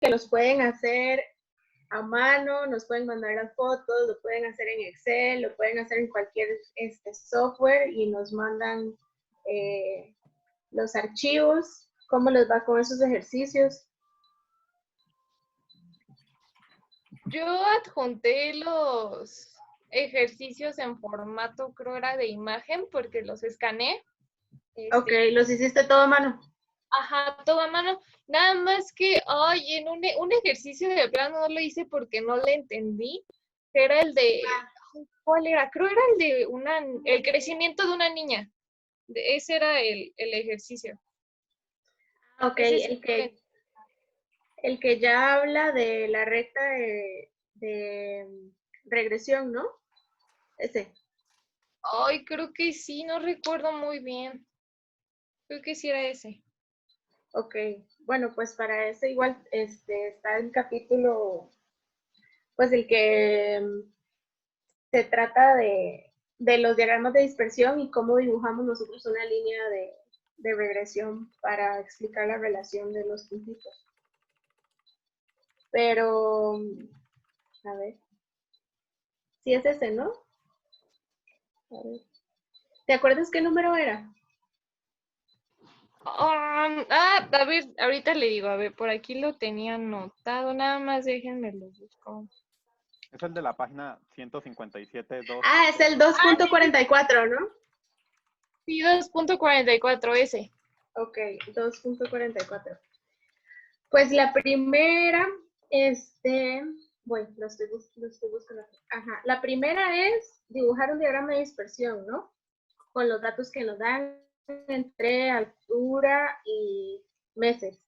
que los pueden hacer a mano, nos pueden mandar las fotos, lo pueden hacer en Excel, lo pueden hacer en cualquier software y nos mandan los archivos. ¿Cómo les va con esos ejercicios? Yo adjunté los ejercicios en formato, creo era de imagen, porque los escaneé. Ok, los hiciste todo a mano. Ajá, todo a mano. Nada más que, ay, en un ejercicio de plano no lo hice porque no le entendí. Que era el de, ¿cuál era? Creo era el de el crecimiento de una niña. Ese era el ejercicio. Ok, Sí, el que ya habla de la recta de regresión, ¿no? Ese. Ay, creo que sí, no recuerdo muy bien. Creo que sí era ese. Ok, bueno, pues para ese igual está el capítulo, pues el que se trata de los diagramas de dispersión y cómo dibujamos nosotros una línea de regresión para explicar la relación de los puntitos. Pero, a ver, sí es ese, ¿no? A ver. ¿Te acuerdas qué número era? A ver, ahorita le digo, a ver, por aquí lo tenía anotado, nada más déjenme lo busco. Es el de la página 157. Ah, es el 2.44, ¿no? Sí, 2.44 ese. Ok, 2.44. Pues la primera, bueno, lo estoy buscando aquí. Ajá, la primera es dibujar un diagrama de dispersión, ¿no? Con los datos que nos dan entre altura y meses.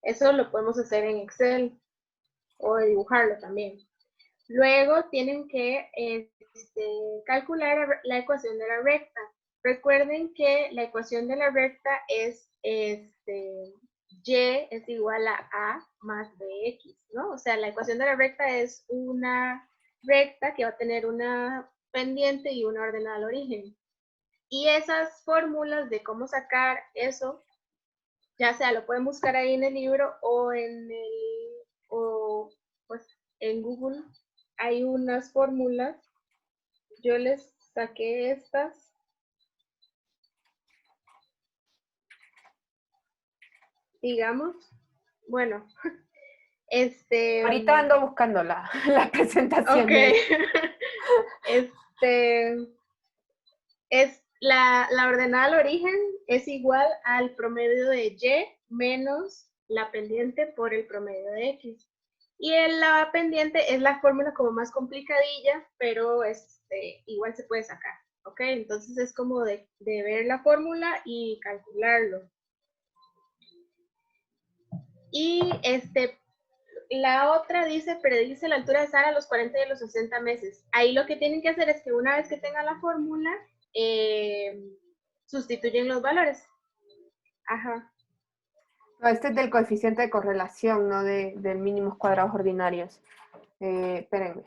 Eso lo podemos hacer en Excel o dibujarlo también. Luego tienen que calcular la ecuación de la recta. Recuerden que la ecuación de la recta es y es igual a más bx, ¿no? O sea, la ecuación de la recta es una recta que va a tener una pendiente y una ordenada al origen. Y esas fórmulas de cómo sacar eso, ya sea lo pueden buscar ahí en el libro o pues en Google hay unas fórmulas. Yo les saqué estas. Digamos, bueno, Ahorita ando buscando la presentación. Ok. Es la ordenada al origen es igual al promedio de y menos la pendiente por el promedio de x. Y la pendiente es la fórmula como más complicadilla, pero igual se puede sacar. ¿Ok? Entonces es como de ver la fórmula y calcularlo. Y la otra dice, predice la altura de Sara a los 40 y a los 60 meses. Ahí lo que tienen que hacer es que una vez que tengan la fórmula, sustituyen los valores. Ajá. No, este es del coeficiente de correlación, no del mínimos cuadrados ordinarios. Espérenme.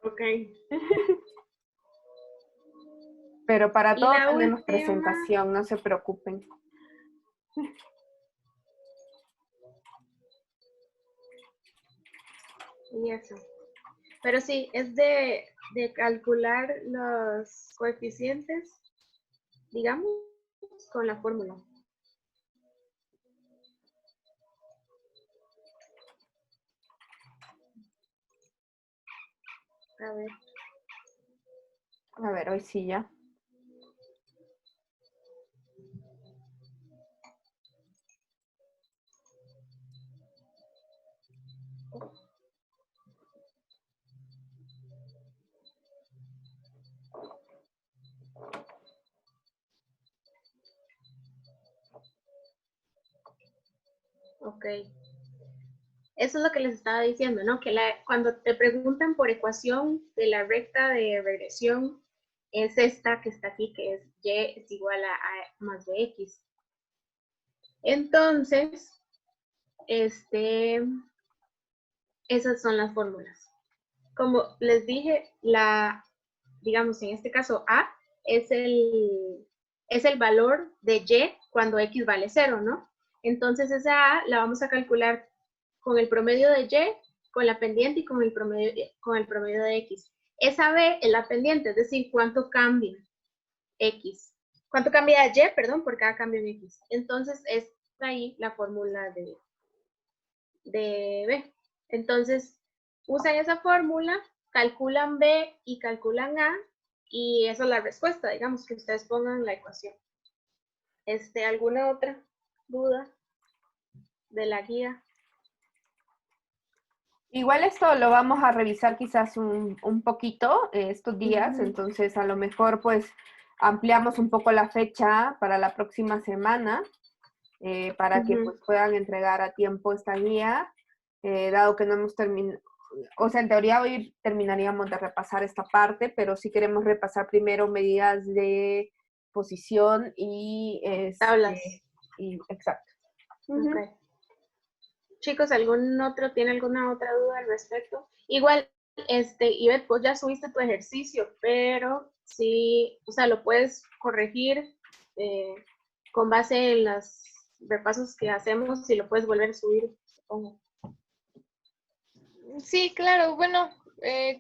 Ok. Pero para todo la tenemos última presentación, no se preocupen. Y eso. Pero sí, es de calcular los coeficientes, digamos, con la fórmula. A ver. A ver, hoy sí ya. Ok. Eso es lo que les estaba diciendo, ¿no? Que cuando te preguntan por ecuación de la recta de regresión, es esta que está aquí, que es y es igual a más bx. Entonces, esas son las fórmulas. Como les dije, digamos, en este caso A es el valor de y cuando x vale 0, ¿no? Entonces esa A la vamos a calcular con el promedio de Y, con la pendiente y con el promedio de X. Esa B es la pendiente, es decir, cuánto cambia X. Cuánto cambia Y, perdón, por cada cambio en X. Entonces es ahí la fórmula de B. Entonces usan esa fórmula, calculan B y calculan A, y esa es la respuesta, digamos, que ustedes pongan la ecuación. ¿Alguna otra duda de la guía? Igual esto lo vamos a revisar quizás un poquito estos días, Ujú. entonces a lo mejor pues ampliamos un poco la fecha para la próxima semana para que pues puedan entregar a tiempo esta guía, dado que no hemos terminado, o sea, en teoría hoy terminaríamos de repasar esta parte, pero sí queremos repasar primero medidas de posición y Tablas. exacto. Ok. Chicos, ¿tiene alguna otra duda al respecto? Igual, Ivette, vos ya subiste tu ejercicio, pero sí, o sea, lo puedes corregir con base en los repasos que hacemos, y lo puedes volver a subir, supongo. Sí, claro, bueno,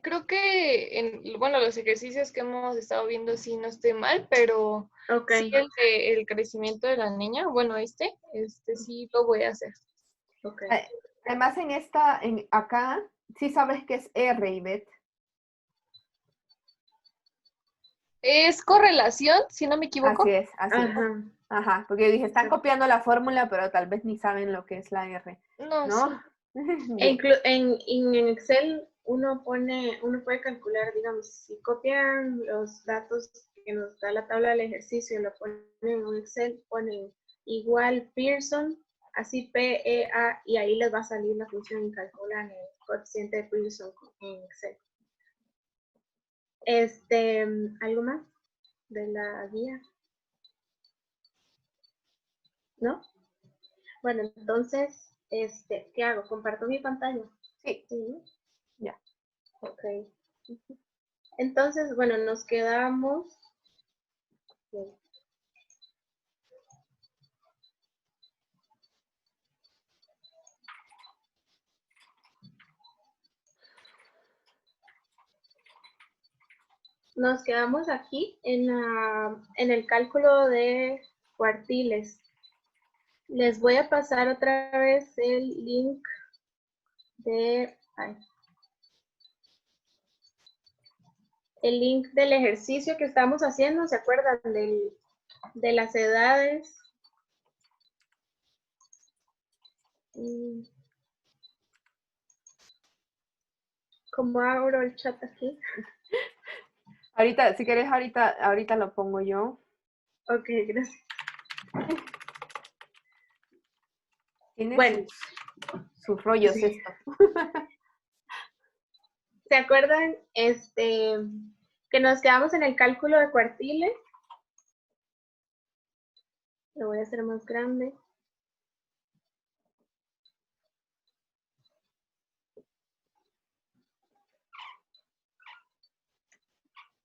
creo que bueno, los ejercicios que hemos estado viendo sí no estoy mal, pero Ok. sí el crecimiento de la niña, bueno, sí lo voy a hacer. Ok. Además acá, sí sabes que es R, Ivette. Es correlación, si no me equivoco. Así es, así es. Ajá. Ajá, porque yo dije, están Exacto. copiando la fórmula, pero tal vez ni saben lo que es la R, No, ¿no? sí. E Bien. en Excel uno puede calcular, digamos, si copian los datos que nos da la tabla del ejercicio y lo ponen en un Excel, ponen igual Pearson, así PEA, y ahí les va a salir la función y calculan el coeficiente de Pearson en Excel. ¿Algo más de la guía? ¿No? Bueno, entonces, ¿qué hago? ¿Comparto mi pantalla? Sí, Sí. ya. Ok. Entonces, bueno, nos quedamos. Nos quedamos aquí en el cálculo de cuartiles. Les voy a pasar otra vez el link del ejercicio que estamos haciendo. ¿Se acuerdan de las edades? ¿Cómo abro el chat aquí? Ahorita, si querés, ahorita lo pongo yo. Ok, gracias. Tiene Bueno, sus rollos sí. esto. ¿Se acuerdan que nos quedamos en el cálculo de cuartiles? Lo voy a hacer más grande.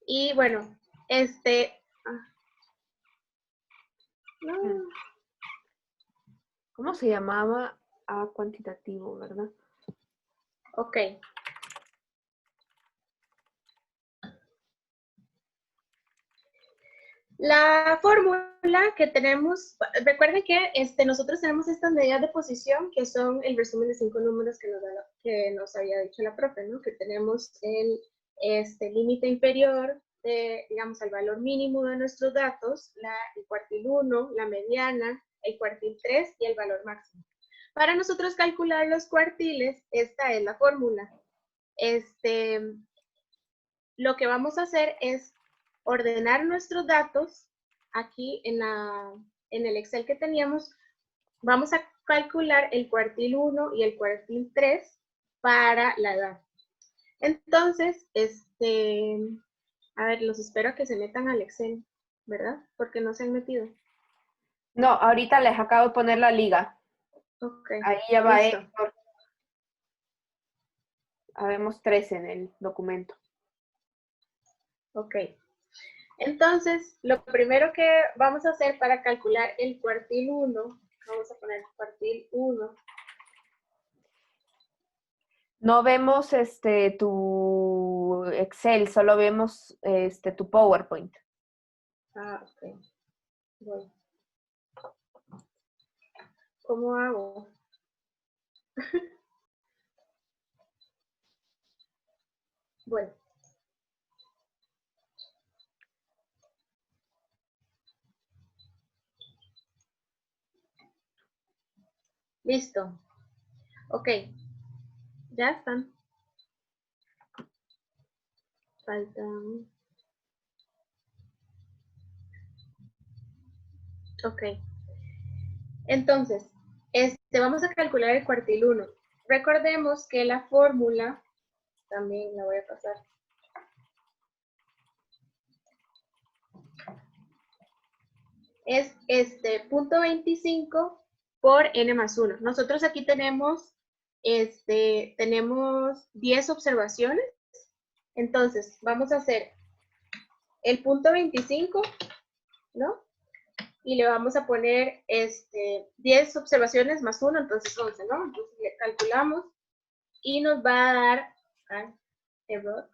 Y bueno, no, ¿Cómo se llamaba? A cuantitativo, ¿verdad? ok. La fórmula que tenemos, recuerden que nosotros tenemos estas medidas de posición que son el resumen de 5 números que nos había dicho la profe, ¿no? Que tenemos el límite inferior de, digamos, al valor mínimo de nuestros datos, el cuartil 1, la mediana, el cuartil 3 y el valor máximo. Para nosotros calcular los cuartiles, esta es la fórmula. Lo que vamos a hacer es ordenar nuestros datos aquí en el Excel que teníamos. Vamos a calcular el cuartil 1 y el cuartil 3 para la edad. Entonces, a ver, los espero a que se metan al Excel, ¿verdad? Porque no se han metido. No, ahorita les acabo de poner la liga. Ok. Ahí ya va Listo. Héctor. Habemos 3 en el documento. Ok. Entonces, lo primero que vamos a hacer para calcular el cuartil 1, Vamos a poner cuartil 1. No vemos tu Excel, solo vemos tu PowerPoint. Ah, ok. Voy. ¿Cómo hago? Bueno. Listo. Ok. Ya están. Faltan. Ok. Entonces, vamos a calcular el cuartil 1. Recordemos que la fórmula, también la voy a pasar. Es punto 25 por n más 1. Nosotros aquí tenemos 10 observaciones. Entonces, vamos a hacer el punto 25, ¿no? Y le vamos a poner 10 observaciones más 1, entonces 11, ¿no? Entonces le calculamos y nos va a dar, error,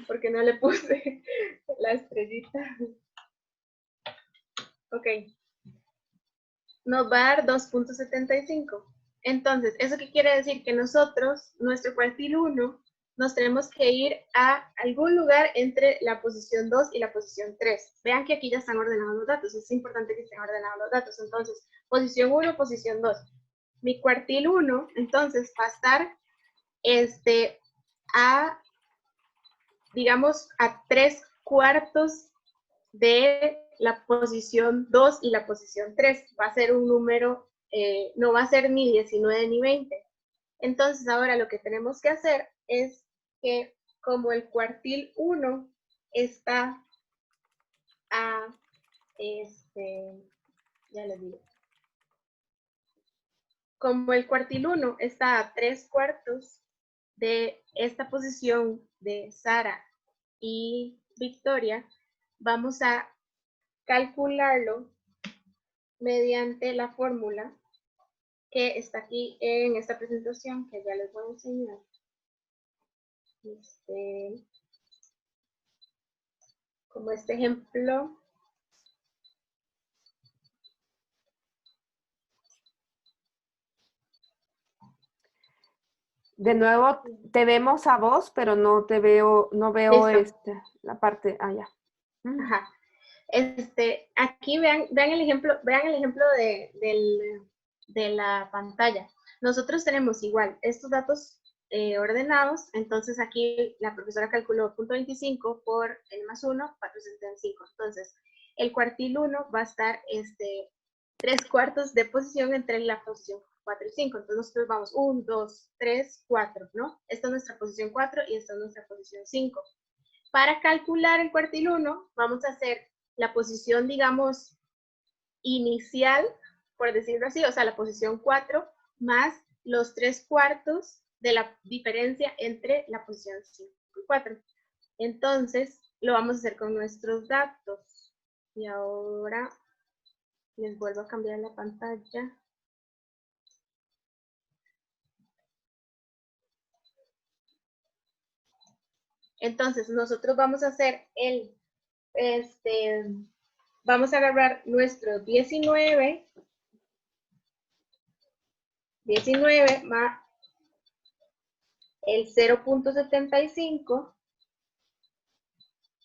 porque no le puse la estrellita. Ok. Nos va a dar 2.75. Entonces, ¿eso qué quiere decir? Que nosotros, nuestro cuartil 1, nos tenemos que ir a algún lugar entre la posición 2 y la posición 3. Vean que aquí ya están ordenados los datos. Es importante que estén ordenados los datos. Entonces, posición 1, posición 2. Mi cuartil 1, entonces, va a estar digamos, a 3/4 de la posición 2 y la posición 3. Va a ser un número, no va a ser ni 19 ni 20. Entonces ahora lo que tenemos que hacer es que como el cuartil 1 está a, ya les digo, como el cuartil 1 está a 3/4 de esta posición de Sara y Victoria, vamos a calcularlo mediante la fórmula que está aquí en esta presentación, que ya les voy a enseñar. Como este ejemplo. De nuevo, te vemos a vos, pero no te veo, no veo Listo. la parte allá. Ajá. Aquí vean el ejemplo de la pantalla. Nosotros tenemos igual estos datos ordenados, entonces aquí la profesora calculó 0.25 por n más 1, 475. Entonces, el cuartil 1 va a estar 3/4 de posición entre la posición 4 y 5. Entonces nosotros vamos 1, 2, 3, 4, ¿no? Esta es nuestra posición 4 y esta es nuestra posición 5. Para calcular el cuartil 1, vamos a hacer la posición, digamos, inicial, por decirlo así, o sea, la posición 4, más los 3/4 de la diferencia entre la posición 5 y 4. Entonces, lo vamos a hacer con nuestros datos. Y ahora les vuelvo a cambiar la pantalla. Entonces, nosotros vamos a hacer vamos a agarrar nuestro 19 más el 0.75,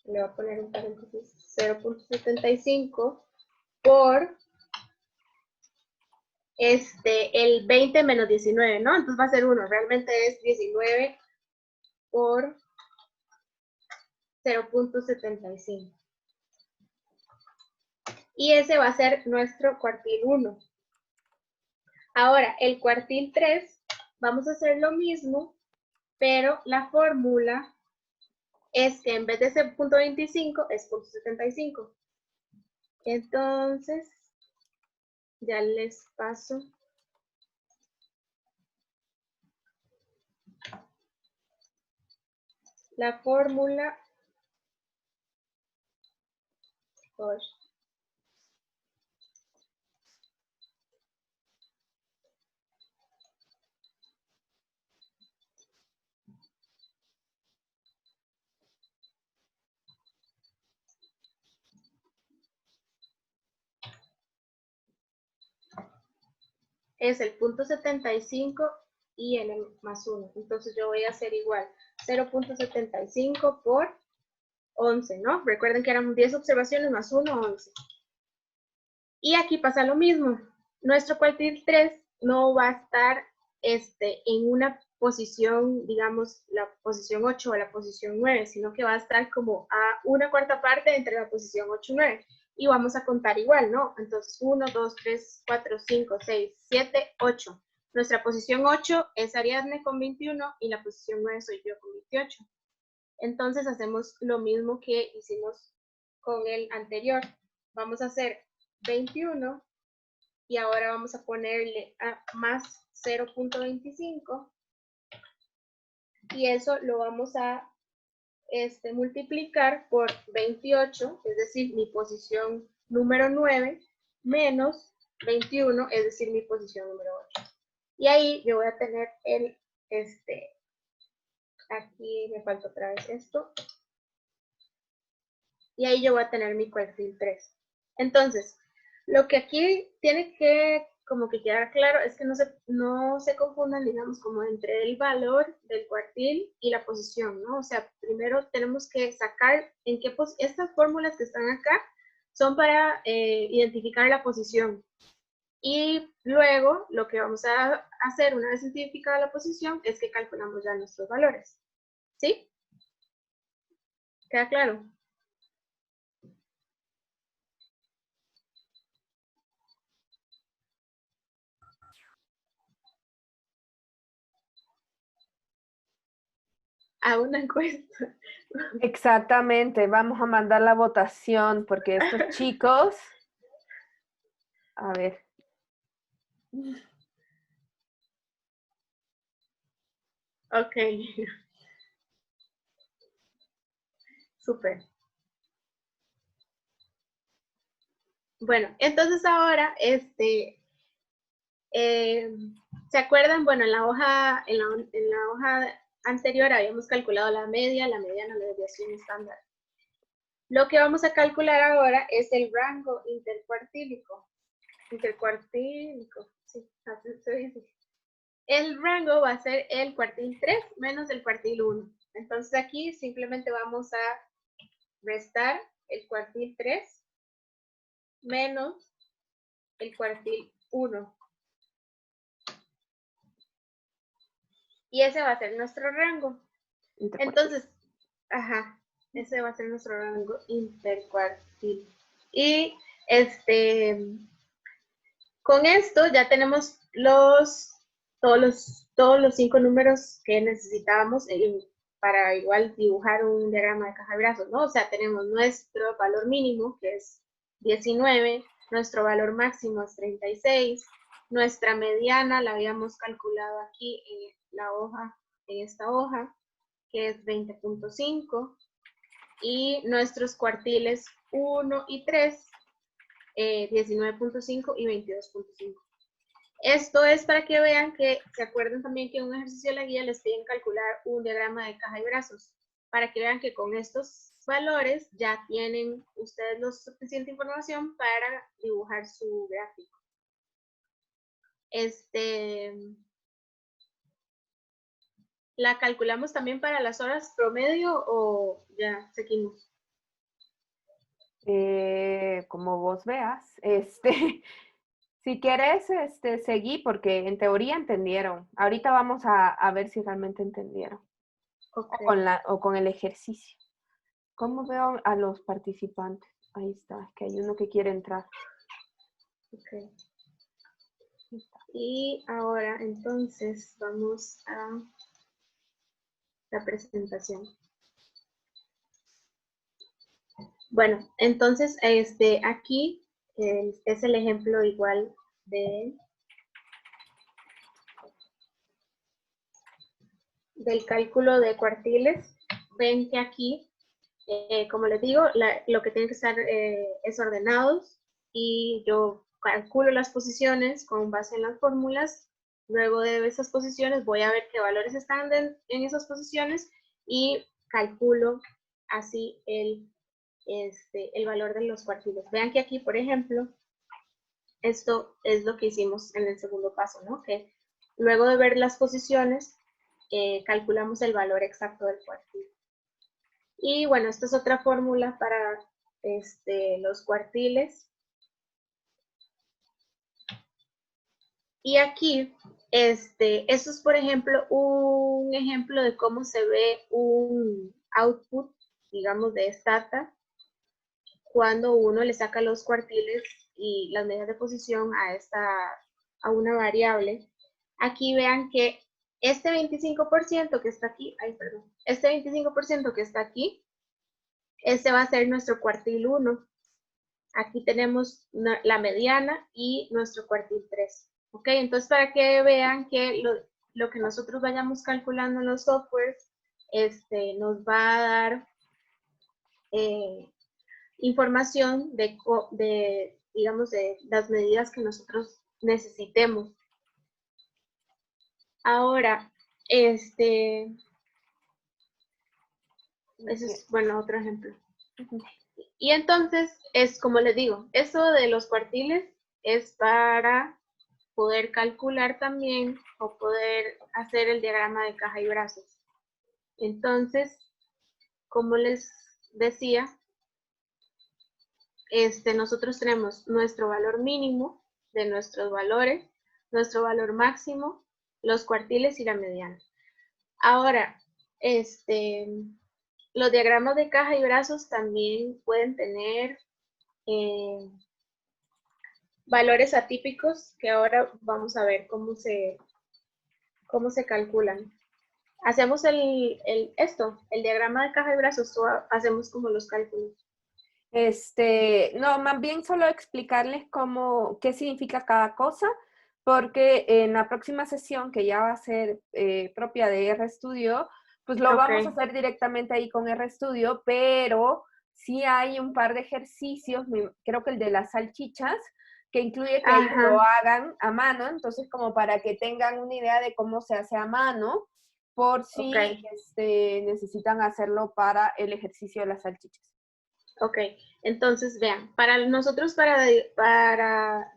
le voy a poner un paréntesis, 0.75 por el 20 menos 19, ¿no? Entonces va a ser 1, realmente es 19 por 0.75. Y ese va a ser nuestro cuartil 1. Ahora, el cuartil 3, vamos a hacer lo mismo, pero la fórmula es que en vez de ser 0.25 es 0.75. Entonces, ya les paso. La fórmula por es el 0.75 y n más 1. Entonces yo voy a hacer igual 0.75 por 11, ¿no? Recuerden que eran 10 observaciones más 1, 11. Y aquí pasa lo mismo. Nuestro cuartil 3 no va a estar en una posición, digamos, la posición 8 o la posición 9, sino que va a estar como a una cuarta parte entre la posición 8 y 9. Y vamos a contar igual, ¿no? Entonces, 1, 2, 3, 4, 5, 6, 7, 8. Nuestra posición 8 es Ariadne con 21 y la posición 9 soy yo con 28. Entonces, hacemos lo mismo que hicimos con el anterior. Vamos a hacer 21 y ahora vamos a ponerle a más 0.25 y eso lo vamos a multiplicar por 28, es decir, mi posición número 9, menos 21, es decir, mi posición número 8. Y ahí yo voy a tener aquí me falta otra vez esto, y ahí yo voy a tener mi cuartil 3. Entonces, lo que aquí tiene que como que quedar claro es que no se confundan, digamos, como entre el valor del cuartil y la posición, ¿no? O sea, primero tenemos que sacar en qué estas fórmulas que están acá son para identificar la posición. Y luego lo que vamos a hacer una vez identificada la posición es que calculamos ya nuestros valores. ¿Sí? ¿Queda claro? A una encuesta. Exactamente, vamos a mandar la votación porque estos chicos, a ver, Ok. Súper. Bueno, entonces ahora, ¿se acuerdan? Bueno, en la hoja anterior habíamos calculado la media, la mediana, la desviación estándar. Lo que vamos a calcular ahora es el rango intercuartílico. Intercuartílico, sí, así se dice. El rango va a ser el cuartil 3 menos el cuartil 1. Entonces aquí simplemente vamos a restar el cuartil 3 menos el cuartil 1. Y ese va a ser nuestro rango. Entonces, ajá, ese va a ser nuestro rango intercuartil. Y con esto ya tenemos todos los 5 números que necesitábamos para igual dibujar un diagrama de caja de brazos, ¿no? O sea, tenemos nuestro valor mínimo, que es 19, nuestro valor máximo es 36, nuestra mediana la habíamos calculado aquí en esta hoja, que es 20.5, y nuestros cuartiles 1 y 3, 19.5 y 22.5. Esto es para que vean que, se acuerden también que en un ejercicio de la guía les piden calcular un diagrama de caja y brazos, para que vean que con estos valores ya tienen ustedes la suficiente información para dibujar su gráfico. ¿La calculamos también para las horas promedio o ya seguimos? como vos veas, si quieres, seguí porque en teoría entendieron. Ahorita vamos a ver si realmente entendieron. Okay. O con el ejercicio. ¿Cómo veo a los participantes? Ahí está, que hay uno que quiere entrar. Okay. Y ahora entonces vamos a la presentación. Bueno, entonces aquí es el ejemplo igual del cálculo de cuartiles. Ven que aquí, como les digo, lo que tienen que estar es ordenados y yo calculo las posiciones con base en las fórmulas. Luego de esas posiciones voy a ver qué valores están en esas posiciones y calculo así el valor de los cuartiles. Vean que aquí, por ejemplo, esto es lo que hicimos en el segundo paso, ¿no? Que luego de ver las posiciones, calculamos el valor exacto del cuartil. Y bueno, esta es otra fórmula para los cuartiles. Y aquí, esto es, por ejemplo, un ejemplo de cómo se ve un output, digamos, de Stata, cuando uno le saca los cuartiles y las medidas de posición a una variable. Aquí vean que este 25% que está aquí, este 25% que está aquí, este va a ser nuestro cuartil 1. Aquí tenemos la mediana y nuestro cuartil 3. ¿Ok? Entonces, para que vean que lo que nosotros vayamos calculando en los softwares, nos va a dar información digamos, de las medidas que nosotros necesitemos. Ahora, ese es, bueno, otro ejemplo. Y entonces, es como les digo, eso de los cuartiles es para poder calcular también o poder hacer el diagrama de caja y brazos. Entonces, como les decía, nosotros tenemos nuestro valor mínimo de nuestros valores, nuestro valor máximo, los cuartiles y la mediana. Ahora, los diagramas de caja y brazos también pueden tener valores atípicos que ahora vamos a ver cómo se calculan. Hacemos el diagrama de caja y brazos, hacemos como los cálculos. No, más bien solo explicarles qué significa cada cosa, porque en la próxima sesión, que ya va a ser propia de RStudio, pues lo vamos a hacer directamente ahí con RStudio, pero sí hay un par de ejercicios, creo que el de las salchichas, que incluye que ellos lo hagan a mano, entonces como para que tengan una idea de cómo se hace a mano, por si necesitan hacerlo para el ejercicio de las salchichas. Ok, entonces vean, para nosotros para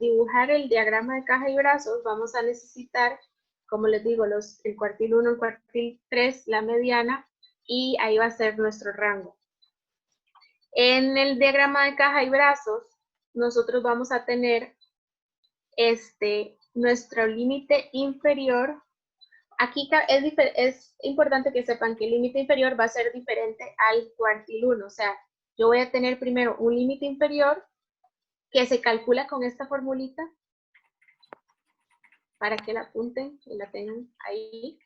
dibujar el diagrama de caja y brazos vamos a necesitar, como les digo, el cuartil 1, el cuartil 3, la mediana, y ahí va a ser nuestro rango. En el diagrama de caja y brazos, nosotros vamos a tener nuestro límite inferior. Aquí es importante que sepan que el límite inferior va a ser diferente al cuartil 1, o sea, yo voy a tener primero un límite inferior que se calcula con esta formulita para que la apunten y la tengan ahí.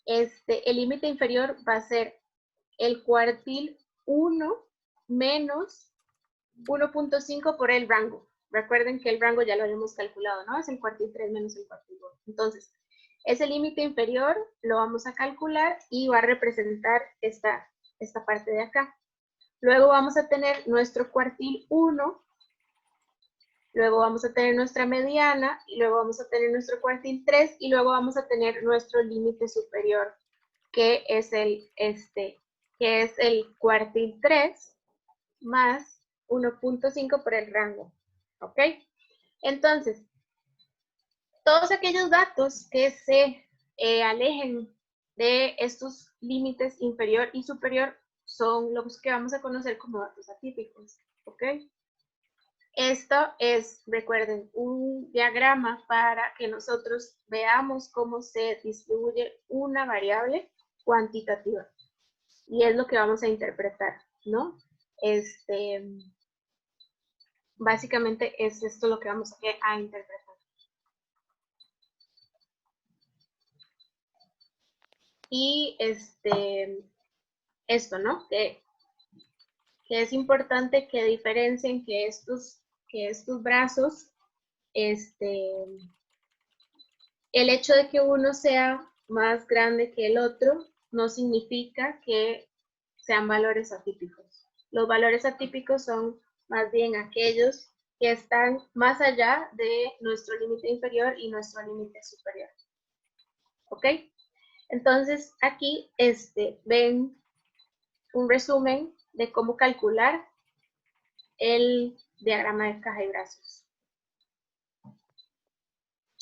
El límite inferior va a ser el cuartil 1 menos 1.5 por el rango. Recuerden que el rango ya lo habíamos calculado, ¿no? Es el cuartil 3 menos el cuartil 2. Entonces, ese límite inferior lo vamos a calcular y va a representar esta parte de acá. Luego vamos a tener nuestro cuartil 1, luego vamos a tener nuestra mediana, y luego vamos a tener nuestro cuartil 3, y luego vamos a tener nuestro límite superior, que es el cuartil 3 más 1.5 por el rango. ¿Ok? Entonces, todos aquellos datos que se alejen de estos límites inferior y superior son los que vamos a conocer como datos atípicos. ¿Ok? Esto es, recuerden, un diagrama para que nosotros veamos cómo se distribuye una variable cuantitativa. Y es lo que vamos a interpretar, ¿no? Básicamente es esto lo que vamos a interpretar. Y esto, ¿no? Que es importante que diferencien que estos brazos, el hecho de que uno sea más grande que el otro no significa que sean valores atípicos. Los valores atípicos son más bien aquellos que están más allá de nuestro límite inferior y nuestro límite superior. ¿Ok? Entonces, aquí ven un resumen de cómo calcular el diagrama de caja y brazos.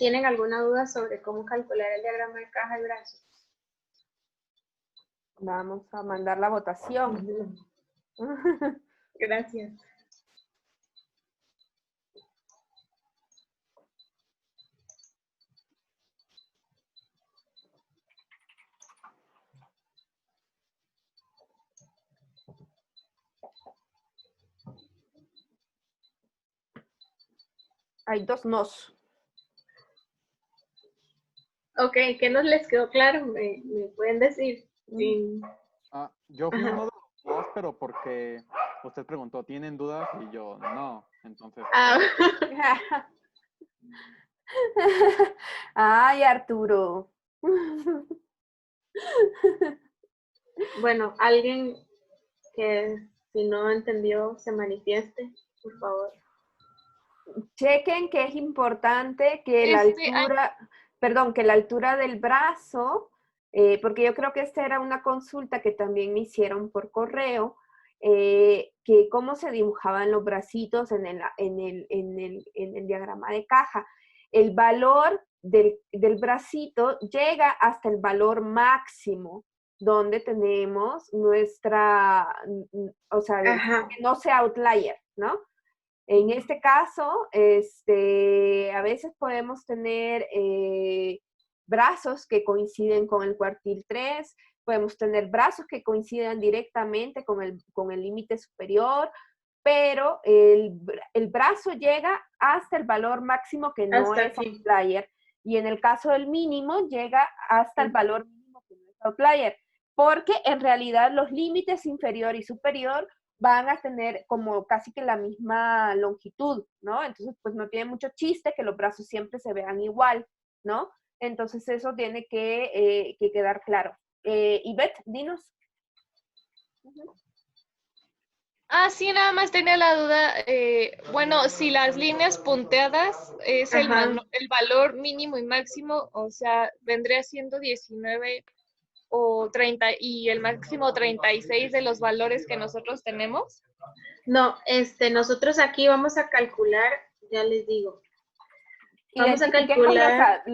¿Tienen alguna duda sobre cómo calcular el diagrama de caja y brazo? Vamos a mandar la votación. Gracias. Hay 2 nos. Ok, ¿qué nos les quedó claro? ¿Me pueden decir? Sí. Yo fui Ajá. uno de los dos, pero porque usted preguntó, ¿tienen dudas? Y yo, no. Entonces, Ah, Ay, Arturo. bueno, alguien que si no entendió se manifieste, por favor. Chequen que es importante que la altura, perdón, que la altura del brazo, porque yo creo que esta era una consulta que también me hicieron por correo, que cómo se dibujaban los bracitos en el diagrama de caja. El valor del bracito llega hasta el valor máximo, donde tenemos nuestra, o sea, Ajá. que no sea outlier, ¿no? En este caso, a veces podemos tener brazos que coinciden con el cuartil 3, podemos tener brazos que coincidan directamente con el límite superior, pero el brazo llega hasta el valor máximo que no Hasta es aquí. outlier, y en el caso del mínimo llega hasta el valor mínimo que no es outlier, porque en realidad los límites inferior y superior van a tener como casi que la misma longitud, ¿no? Entonces, pues no tiene mucho chiste que los brazos siempre se vean igual, ¿no? Entonces, eso tiene que quedar claro. Ivette, dinos. Sí, nada más tenía la duda. Bueno, si las líneas punteadas es el Ajá. valor mínimo y máximo, o sea, vendría siendo 19 o 30 y el máximo 36 de los valores que nosotros tenemos. No, nosotros aquí vamos a calcular, ya les digo. Vamos a Identifiquemos calcular.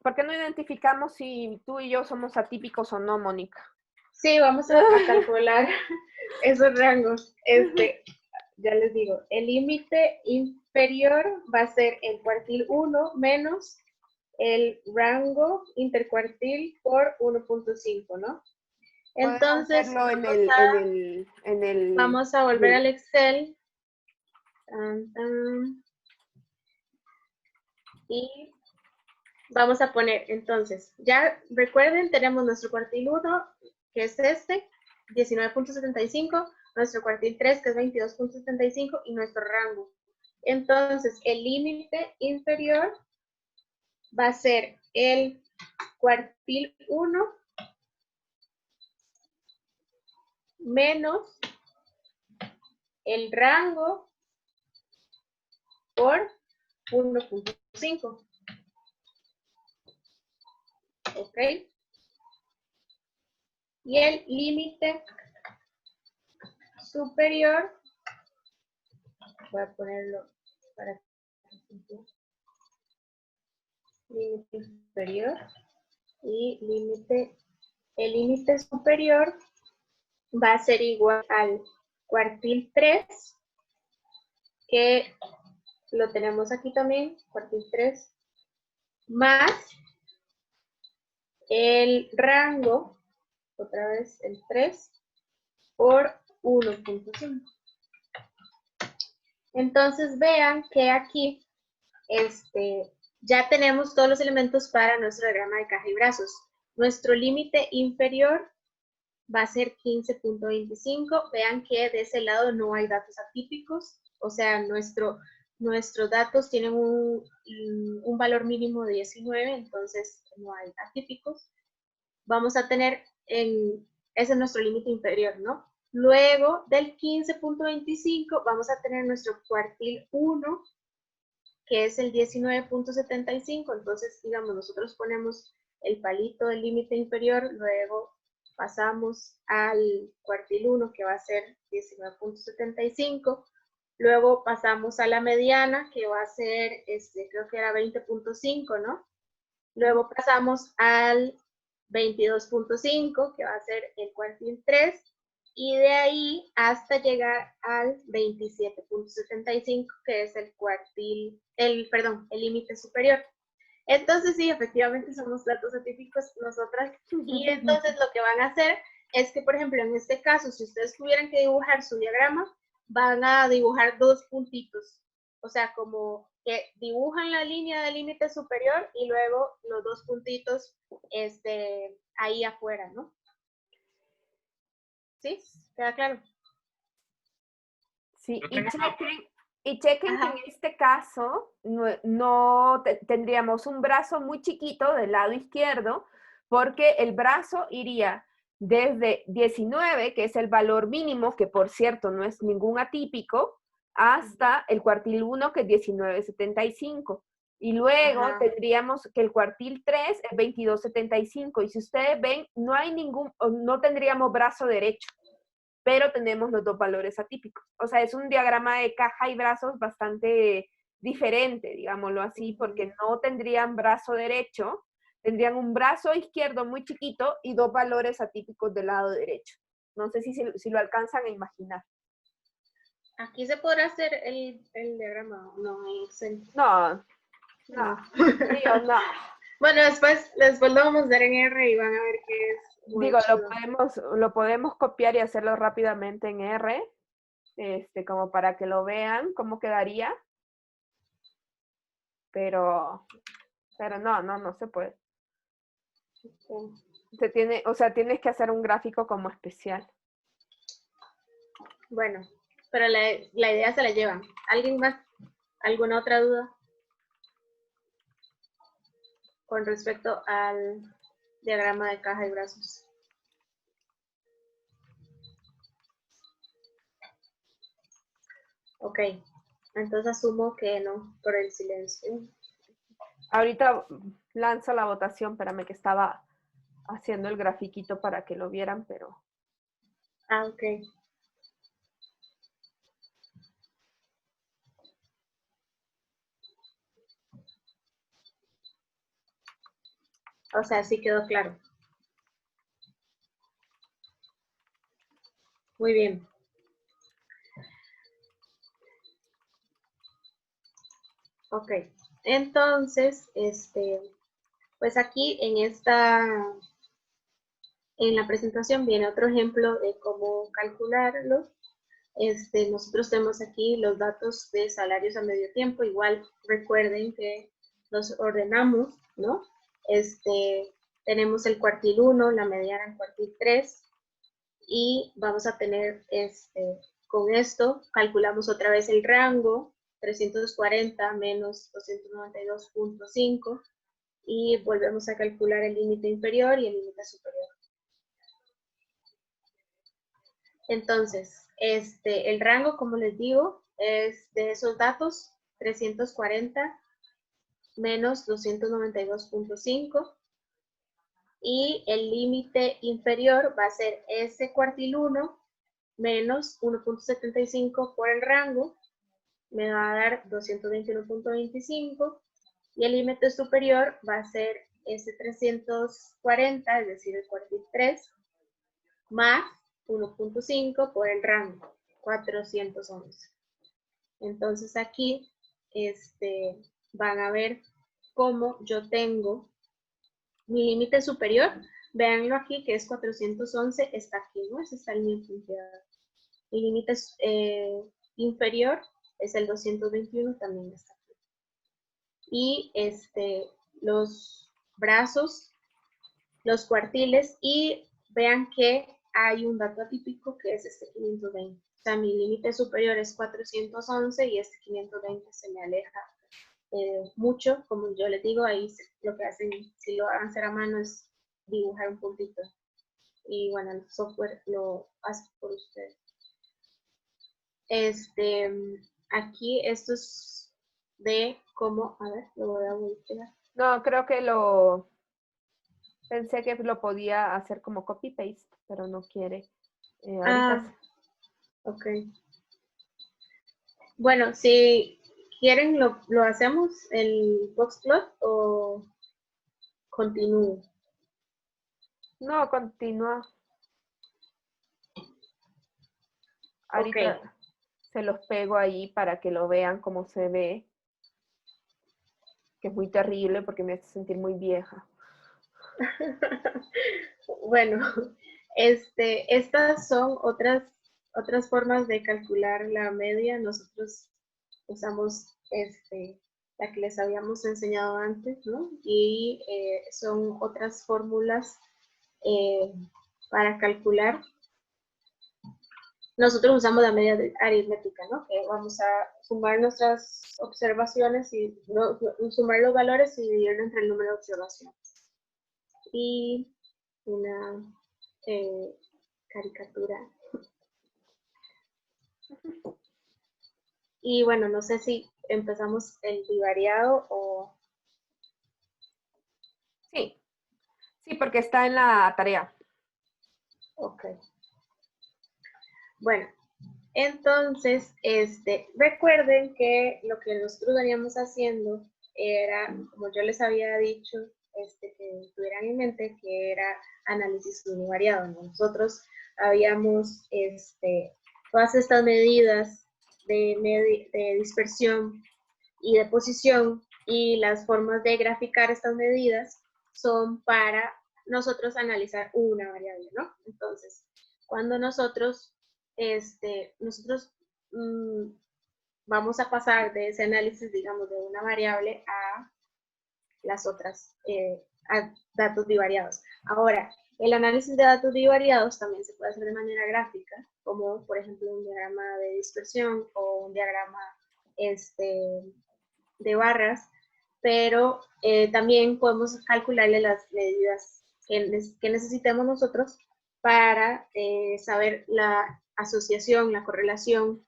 ¿por qué no identificamos si tú y yo somos atípicos o no, Mónica? Sí, vamos a calcular esos rangos. Ya les digo, el límite inferior va a ser el cuartil 1 menos el rango intercuartil por 1.5, ¿no? Entonces, vamos a volver al Excel. Y vamos a poner, entonces, ya recuerden, tenemos nuestro cuartil 1, que es 19.75, nuestro cuartil 3, que es 22.75, y nuestro rango. Entonces, el límite inferior va a ser el cuartil 1 menos el rango por 1.5. ¿Ok? Y el límite superior, voy a ponerlo para límite superior y el límite superior va a ser igual al cuartil 3, que lo tenemos aquí también, cuartil 3, más el rango, otra vez el 3, por 1.5. Entonces vean que aquí ya tenemos todos los elementos para nuestro diagrama de caja y brazos. Nuestro límite inferior va a ser 15.25. Vean que de ese lado no hay datos atípicos, o sea, nuestros datos tienen un valor mínimo de 19, entonces no hay atípicos. Vamos a tener, ese es nuestro límite inferior, ¿no? Luego del 15.25 vamos a tener nuestro cuartil 1, que es el 19.75, entonces, digamos, nosotros ponemos el palito del límite inferior, luego pasamos al cuartil 1, que va a ser 19.75, Luego pasamos a la mediana, que va a ser, creo que era 20.5, ¿no? Luego pasamos al 22.5, que va a ser el cuartil 3, y de ahí hasta llegar al 27.75, que es el cuartil, el límite superior. Entonces, sí, efectivamente somos datos atípicos nosotras, y entonces lo que van a hacer es que, por ejemplo, en este caso, si ustedes tuvieran que dibujar su diagrama, van a dibujar dos puntitos, o sea, como que dibujan la línea del límite superior y luego los dos puntitos ahí afuera, ¿no? ¿Sí? ¿Queda claro? Sí, y chequen que Ajá. en este caso no tendríamos un brazo muy chiquito del lado izquierdo, porque el brazo iría desde 19, que es el valor mínimo, que por cierto no es ningún atípico, hasta el cuartil 1, que es 19.75. Y luego Ajá. tendríamos que el cuartil 3 es 22.75. Y si ustedes ven, no tendríamos brazo derecho, pero tenemos los dos valores atípicos. O sea, es un diagrama de caja y brazos bastante diferente, digámoslo así, porque no tendrían brazo derecho, tendrían un brazo izquierdo muy chiquito y dos valores atípicos del lado derecho. No sé si lo alcanzan a imaginar. Aquí se podrá hacer el diagrama, no, en Excel. No, Digo, no. Bueno, después lo vamos a ver en R y van a ver que es muy Digo, chido. lo podemos copiar y hacerlo rápidamente en R, como para que lo vean cómo quedaría. Pero no se puede. Tienes que hacer un gráfico como especial. Bueno, pero la idea se la llevan. ¿Alguien más? ¿Alguna otra duda con respecto al diagrama de caja y brazos? Ok, entonces asumo que no, por el silencio. Ahorita lanzo la votación, espérame que estaba haciendo el grafiquito para que lo vieran, pero... Ah, ok. O sea, sí quedó claro. Muy bien. Ok, entonces, pues aquí en la presentación viene otro ejemplo de cómo calcularlo. Nosotros tenemos aquí los datos de salarios a medio tiempo. Igual recuerden que los ordenamos, ¿no? Tenemos el cuartil 1, la mediana el cuartil 3, y vamos a tener, con esto, calculamos otra vez el rango, 340 menos 292.5, y volvemos a calcular el límite inferior y el límite superior. Entonces, el rango, como les digo, es de esos datos, 340 menos 292.5, y el límite inferior va a ser ese cuartil 1 menos 1.75 por el rango, me va a dar 221.25, y el límite superior va a ser ese 340, es decir, el cuartil 3, más 1.5 por el rango, 411. Entonces aquí van a ver cómo yo tengo mi límite superior. Véanlo aquí que es 411, está aquí, ¿no? Ese está el mío punteado. Mi límite inferior es el 221, también está aquí. Y los brazos, los cuartiles, y vean que hay un dato atípico que es este 520. O sea, mi límite superior es 411 y este 520 se me aleja mucho. Como yo les digo, ahí lo que hacen, si lo van a hacer a mano, es dibujar un puntito. Y bueno, el software lo hace por ustedes. Aquí esto es de cómo, a ver, lo voy a voltear. No, creo que pensé que lo podía hacer como copy-paste, pero no quiere. Ahorita ok. Bueno, si quieren, lo hacemos el boxplot o continúo. No, continúa. Ahorita Ok. se los pego ahí para que lo vean cómo se ve. Que es muy terrible porque me hace sentir muy vieja. Bueno, estas son otras formas de calcular la media. Nosotros usamos la que les habíamos enseñado antes, ¿no? Y son otras fórmulas para calcular. Nosotros usamos la media aritmética, ¿no? Que vamos a sumar nuestras observaciones y sumar los valores y dividirlo entre el número de observaciones. Y una caricatura. Y bueno, no sé si empezamos el bivariado o... Sí, sí, porque está en la tarea. Ok. Bueno, entonces, recuerden que lo que nosotros veníamos haciendo era, como yo les había dicho, que tuvieran en mente que era análisis univariado, ¿no? Nosotros habíamos, todas estas medidas de dispersión y de posición y las formas de graficar estas medidas son para nosotros analizar una variable, ¿no? Entonces, cuando nosotros vamos a pasar de ese análisis, digamos, de una variable a las otras, a datos bivariados. Ahora, el análisis de datos bivariados también se puede hacer de manera gráfica, como por ejemplo un diagrama de dispersión o un diagrama de barras, pero también podemos calcularle las medidas que necesitemos nosotros para saber la asociación, la correlación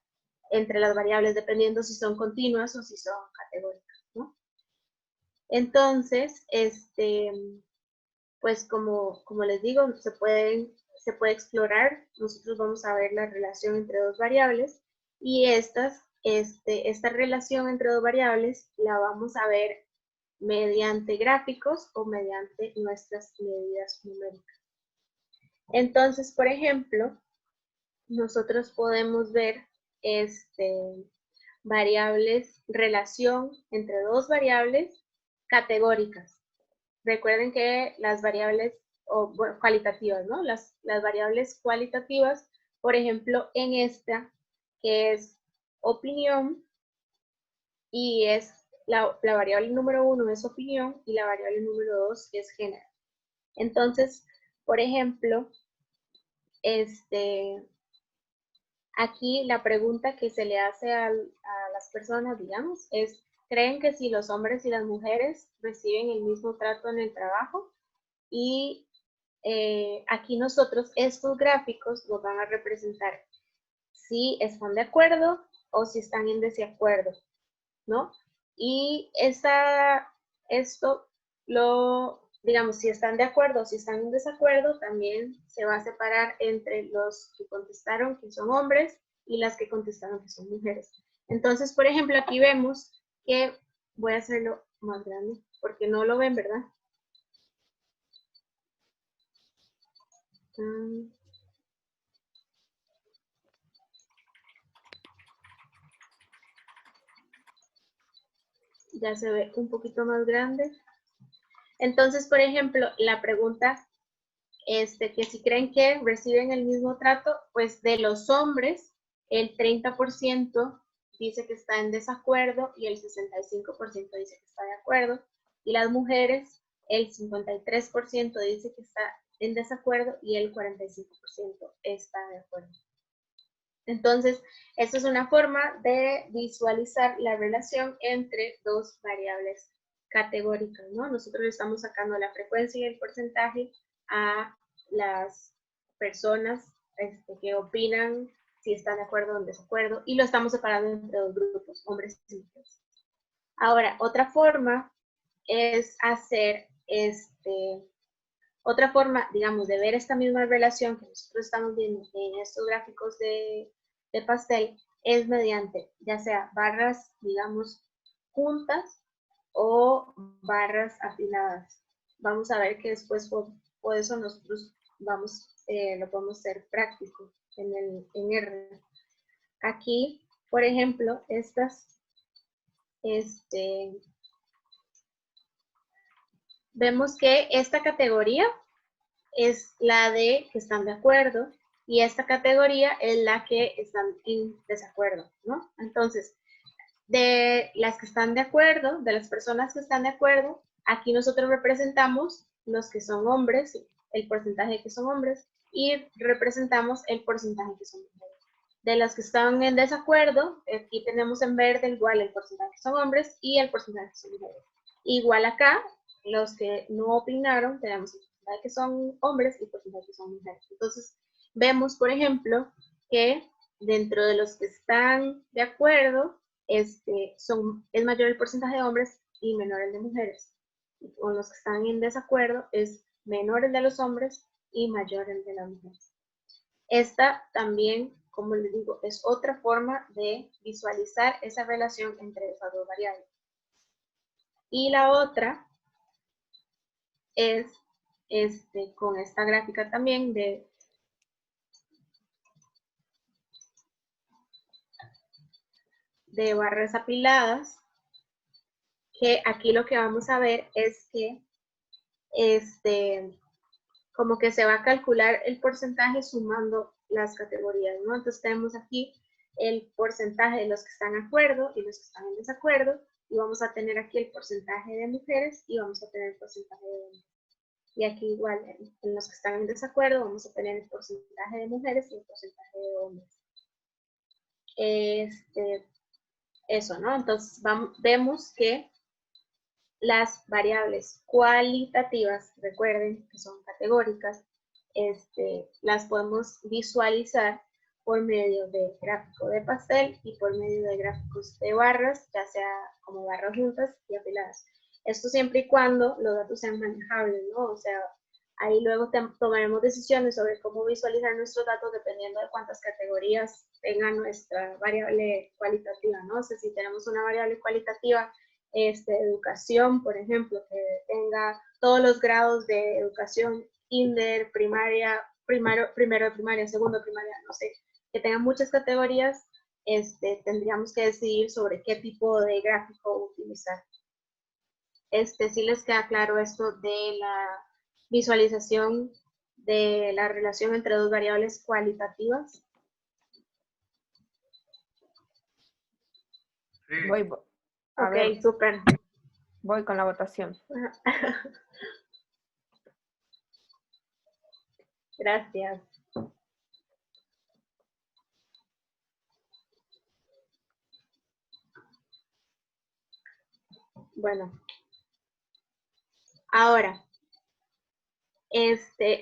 entre las variables, dependiendo si son continuas o si son categóricas, ¿no? Entonces, pues como les digo, se puede explorar. Nosotros vamos a ver la relación entre dos variables y esta relación entre dos variables la vamos a ver mediante gráficos o mediante nuestras medidas numéricas. Entonces, por ejemplo, nosotros podemos ver variables, relación entre dos variables categóricas. Recuerden que las variables cualitativas, ¿no? Las variables cualitativas, por ejemplo, en esta, que es opinión, y es la variable número 1 es opinión y la variable número 2 es género. Entonces, por ejemplo, aquí la pregunta que se le hace a las personas, digamos, es, ¿creen que si los hombres y las mujeres reciben el mismo trato en el trabajo? Y aquí nosotros, estos gráficos nos van a representar si están de acuerdo o si están en desacuerdo, ¿no? Y esto digamos, si están de acuerdo o si están en desacuerdo, también se va a separar entre los que contestaron que son hombres y las que contestaron que son mujeres. Entonces, por ejemplo, aquí vemos que, voy a hacerlo más grande, porque no lo ven, ¿verdad? Ya se ve un poquito más grande. Entonces, por ejemplo, la pregunta, que si creen que reciben el mismo trato, pues de los hombres, el 30% dice que está en desacuerdo y el 65% dice que está de acuerdo. Y las mujeres, el 53% dice que está en desacuerdo y el 45% está de acuerdo. Entonces, esta es una forma de visualizar la relación entre dos variables categóricas, ¿no? Nosotros le estamos sacando la frecuencia y el porcentaje a las personas que opinan si están de acuerdo o en desacuerdo, y lo estamos separando entre dos grupos, hombres y mujeres. Ahora, otra forma es hacer otra forma, digamos, de ver esta misma relación que nosotros estamos viendo en estos gráficos de pastel, es mediante ya sea barras, digamos, juntas o barras afiladas. Vamos a ver que después por eso nosotros lo podemos hacer práctico en R. Aquí, por ejemplo, vemos que esta categoría es la de que están de acuerdo y esta categoría es la que están en desacuerdo, ¿no? Entonces, de las que están de acuerdo, de las personas que están de acuerdo, aquí nosotros representamos los que son hombres, el porcentaje que son hombres, y representamos el porcentaje que son mujeres. De las que están en desacuerdo, aquí tenemos en verde igual el porcentaje que son hombres y el porcentaje que son mujeres. Igual acá, los que no opinaron, tenemos el porcentaje que son hombres y el porcentaje que son mujeres. Entonces, vemos, por ejemplo, que dentro de los que están de acuerdo, es mayor el porcentaje de hombres y menor el de mujeres. Y con los que están en desacuerdo, es menor el de los hombres y mayor el de las mujeres. Esta también, como les digo, es otra forma de visualizar esa relación entre esas dos variables. Y la otra es con esta gráfica también de barras apiladas, que aquí lo que vamos a ver es que como que se va a calcular el porcentaje sumando las categorías, ¿no? Entonces tenemos aquí el porcentaje de los que están de acuerdo y los que están en desacuerdo, y vamos a tener aquí el porcentaje de mujeres y vamos a tener el porcentaje de hombres. Y aquí igual, en los que están en desacuerdo, vamos a tener el porcentaje de mujeres y el porcentaje de hombres. Eso, ¿no? Entonces vemos que las variables cualitativas, recuerden que son categóricas, las podemos visualizar por medio de gráfico de pastel y por medio de gráficos de barras, ya sea como barras juntas y apiladas. Esto siempre y cuando los datos sean manejables, ¿no? O sea, ahí luego tomaremos decisiones sobre cómo visualizar nuestros datos dependiendo de cuántas categorías tenga nuestra variable cualitativa, ¿no? O sea, si tenemos una variable cualitativa educación, por ejemplo, que tenga todos los grados de educación, kinder, primaria, primero de primaria, segundo de primaria, no sé, que tengan muchas categorías, tendríamos que decidir sobre qué tipo de gráfico utilizar. Si les queda claro esto de la visualización de la relación entre dos variables cualitativas. Sí. Voy. Ok, súper. Voy con la votación. Gracias. Bueno. Ahora,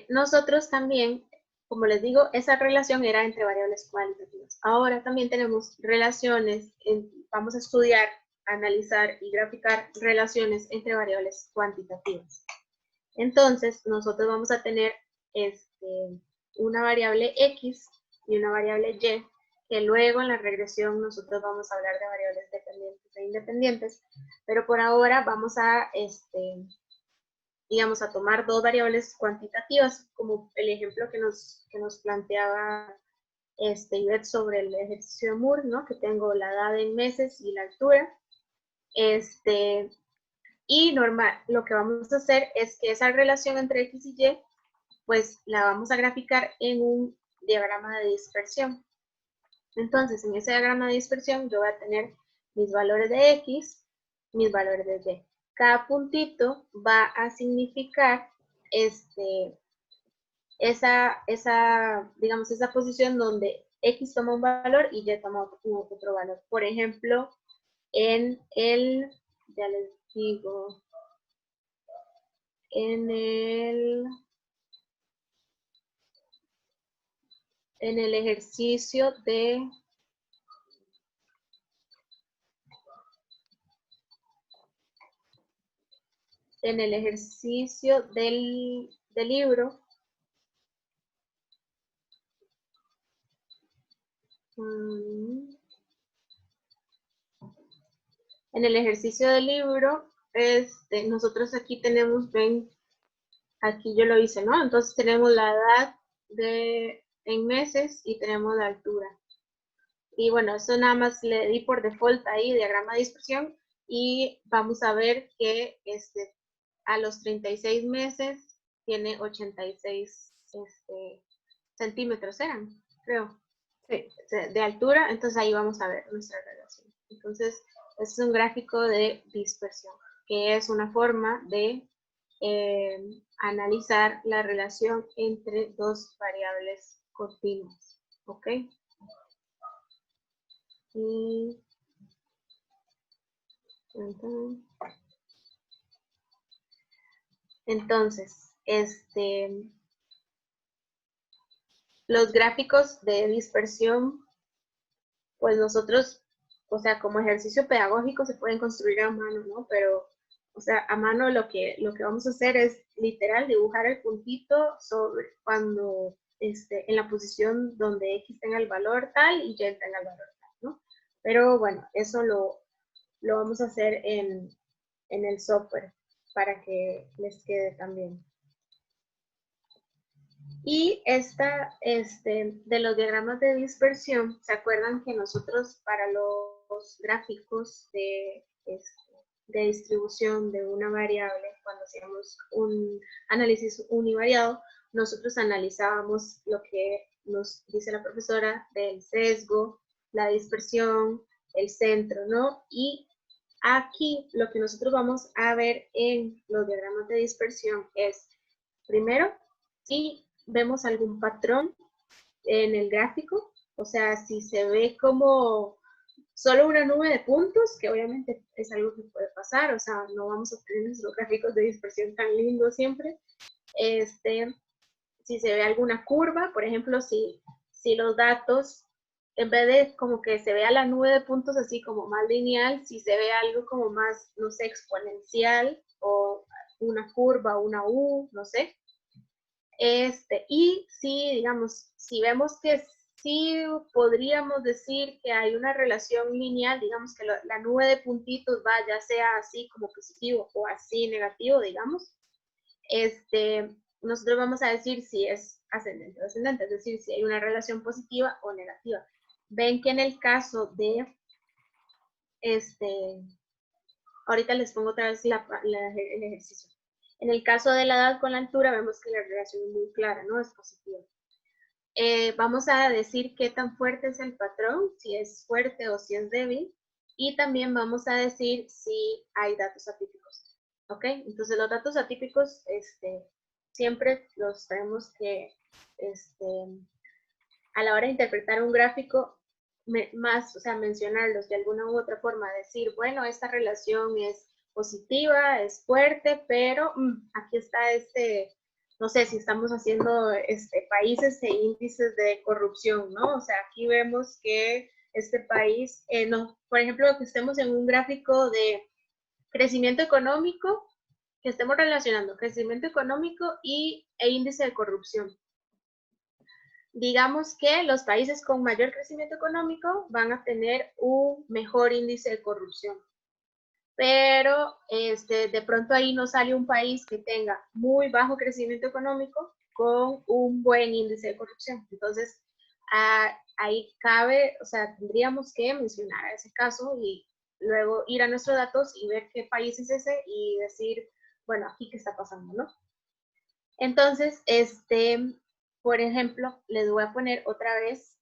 nosotros también, como les digo, esa relación era entre variables cualitativas. Ahora también tenemos relaciones, vamos a estudiar, analizar y graficar relaciones entre variables cuantitativas. Entonces, nosotros vamos a tener una variable X y una variable Y, que luego en la regresión nosotros vamos a hablar de variables dependientes e independientes, pero por ahora vamos a, digamos, a tomar dos variables cuantitativas, como el ejemplo que nos planteaba Ivette sobre el ejercicio de Moore, ¿no? Que tengo la edad en meses y la altura. Y normal, lo que vamos a hacer es que esa relación entre X y Y, pues la vamos a graficar en un diagrama de dispersión. Entonces, en ese diagrama de dispersión yo voy a tener mis valores de X, mis valores de Y. Cada puntito va a significar digamos, esa posición donde X toma un valor y Y toma otro valor. Por ejemplo, ya les digo, en el ejercicio del libro, En el ejercicio del libro, nosotros aquí tenemos, ven, aquí yo lo hice, ¿no? Entonces tenemos la edad en meses y tenemos la altura. Y bueno, eso nada más le di por default ahí, diagrama de dispersión, y vamos a ver que a los 36 meses tiene 86 centímetros, eran, creo, Sí. de altura, entonces ahí vamos a ver nuestra relación. Entonces, este es un gráfico de dispersión, que es una forma de analizar la relación entre dos variables continuas, ¿ok? Y entonces, los gráficos de dispersión, pues nosotros, o sea, como ejercicio pedagógico se pueden construir a mano, ¿no? Pero, o sea, a mano lo que vamos a hacer es literal dibujar el puntito sobre cuando, en la posición donde X tenga el valor tal y Y tenga el valor tal, ¿no? Pero bueno, eso lo vamos a hacer en el software para que les quede también. Y de los diagramas de dispersión, ¿se acuerdan que nosotros para los gráficos de distribución de una variable, cuando hacíamos un análisis univariado, nosotros analizábamos lo que nos dice la profesora del sesgo, la dispersión, el centro, ¿no? Y aquí lo que nosotros vamos a ver en los diagramas de dispersión es, primero, si vemos algún patrón en el gráfico, o sea, si se ve como solo una nube de puntos, que obviamente es algo que puede pasar, o sea, no vamos a tener nuestros gráficos de dispersión tan lindos siempre. Si se ve alguna curva, por ejemplo, si los datos, en vez de como que se vea la nube de puntos así como más lineal, si se ve algo como más, no sé, exponencial o una curva, una U, no sé. Y si, digamos, si vemos que sí podríamos decir que hay una relación lineal, digamos que la nube de puntitos va ya sea así como positivo o así negativo, digamos, nosotros vamos a decir si es ascendente o descendente, es decir, si hay una relación positiva o negativa. Ven que en el caso de, ahorita les pongo otra vez el ejercicio. En el caso de la edad con la altura, vemos que la relación es muy clara, ¿no? Es positiva. Vamos a decir qué tan fuerte es el patrón, si es fuerte o si es débil, y también vamos a decir si hay datos atípicos, ¿ok? Entonces los datos atípicos, siempre los tenemos que, a la hora de interpretar un gráfico, o sea, mencionarlos de alguna u otra forma, decir, bueno, esta relación es positiva, es fuerte, pero aquí está no sé, si estamos haciendo países e índices de corrupción, ¿no? O sea, aquí vemos que este país, por ejemplo, que estemos en un gráfico de crecimiento económico, que estemos relacionando crecimiento económico e índice de corrupción. Digamos que los países con mayor crecimiento económico van a tener un mejor índice de corrupción. Pero de pronto ahí nos sale un país que tenga muy bajo crecimiento económico con un buen índice de corrupción. Entonces, ahí cabe, o sea, tendríamos que mencionar a ese caso y luego ir a nuestros datos y ver qué país es ese y decir, bueno, aquí qué está pasando, ¿no? Entonces, por ejemplo, les voy a poner otra vez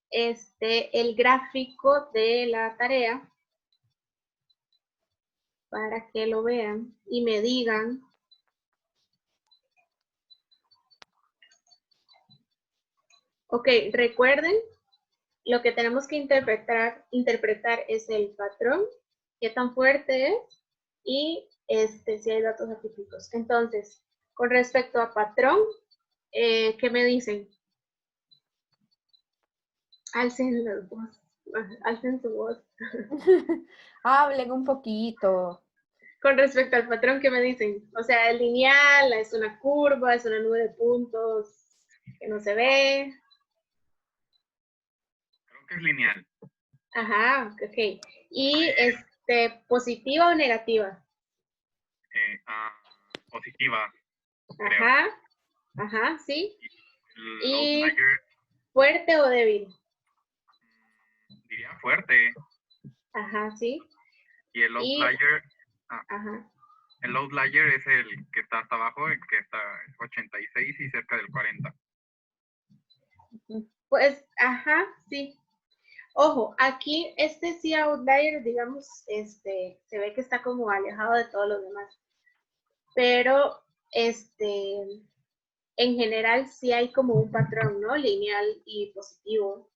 el gráfico de la tarea para que lo vean y me digan ok, recuerden, lo que tenemos que interpretar es el patrón, qué tan fuerte es y si hay datos atípicos. Entonces, con respecto a patrón, ¿qué me dicen? Alcen la voz, alcen su voz. Hablen un poquito. Con respecto al patrón, ¿qué me dicen? O sea, ¿es lineal, es una curva, es una nube de puntos que no se ve? Creo que es lineal. Ajá, ok. Y positiva o negativa. Positiva, creo. Ajá, ajá, sí. El Y outlier, fuerte o débil. diría fuerte. Ajá, sí. Y el outlier, Ajá. el outlier es el que está hasta abajo, el que está 86 y cerca del 40. Pues, ajá, sí. Ojo, aquí sí outlier, digamos, se ve que está como alejado de todos los demás. Pero, en general sí hay como un patrón, ¿no? Lineal y positivo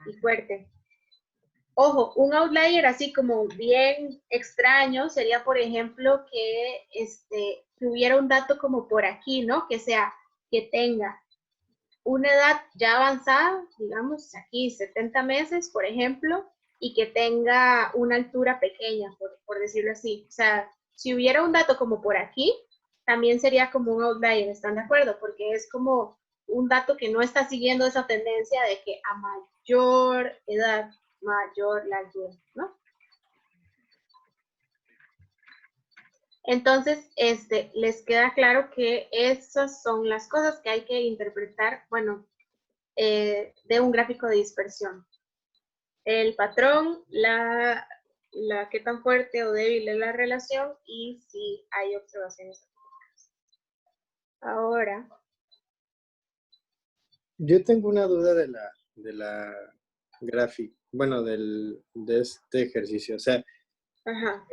y fuerte. Ojo, un outlier así como bien extraño sería, por ejemplo, que hubiera un dato como por aquí, ¿no? Que tenga una edad ya avanzada, digamos aquí 70 meses, por ejemplo, y que tenga una altura pequeña, por decirlo así. O sea, si hubiera un dato como por aquí, también sería como un outlier, ¿están de acuerdo? Porque es como un dato que no está siguiendo esa tendencia de que a mayor edad, mayor la altura, ¿no? Entonces, les queda claro que esas son las cosas que hay que interpretar, bueno, de un gráfico de dispersión. El patrón, la qué tan fuerte o débil es la relación y si hay observaciones. Ahora. Yo tengo una duda de la gráfica, bueno, de este ejercicio. O sea, Ajá.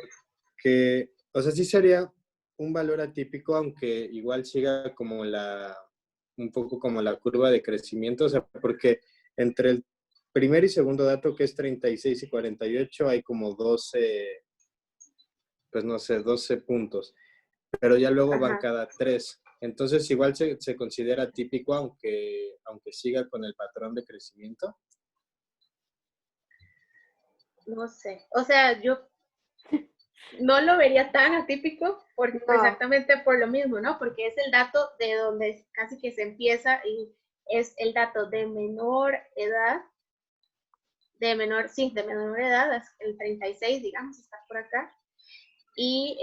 o sea, sí sería un valor atípico, aunque igual siga como un poco como la curva de crecimiento, o sea, porque entre el primer y segundo dato, que es 36 y 48, hay como 12, pues no sé, 12 puntos, pero ya luego van cada 3. Entonces, igual se considera típico, aunque siga con el patrón de crecimiento. No sé, o sea, yo no lo vería tan atípico exactamente por lo mismo, ¿no? Porque es el dato de donde casi que se empieza y es el dato de menor edad, de menor edad, el 36, digamos, está por acá, y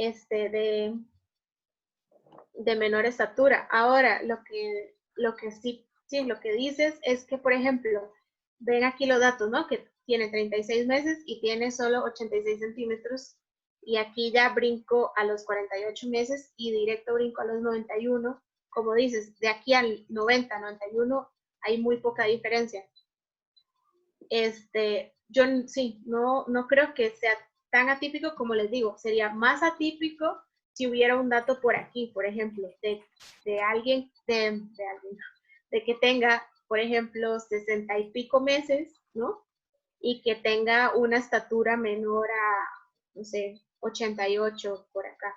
de menor estatura. Ahora, lo que sí, lo que dices es que, por ejemplo, ven aquí los datos, ¿no? Que tiene 36 meses y tiene solo 86 centímetros, y aquí ya brinco a los 48 meses y directo brinco a los 91. Como dices, de aquí al 90, 91 hay muy poca diferencia. Yo sí, no creo que sea tan atípico como les digo. Sería más atípico si hubiera un dato por aquí, por ejemplo, de alguien, de que tenga, por ejemplo, 60 y pico meses, ¿no? Y que tenga una estatura menor a, no sé, 88 por acá,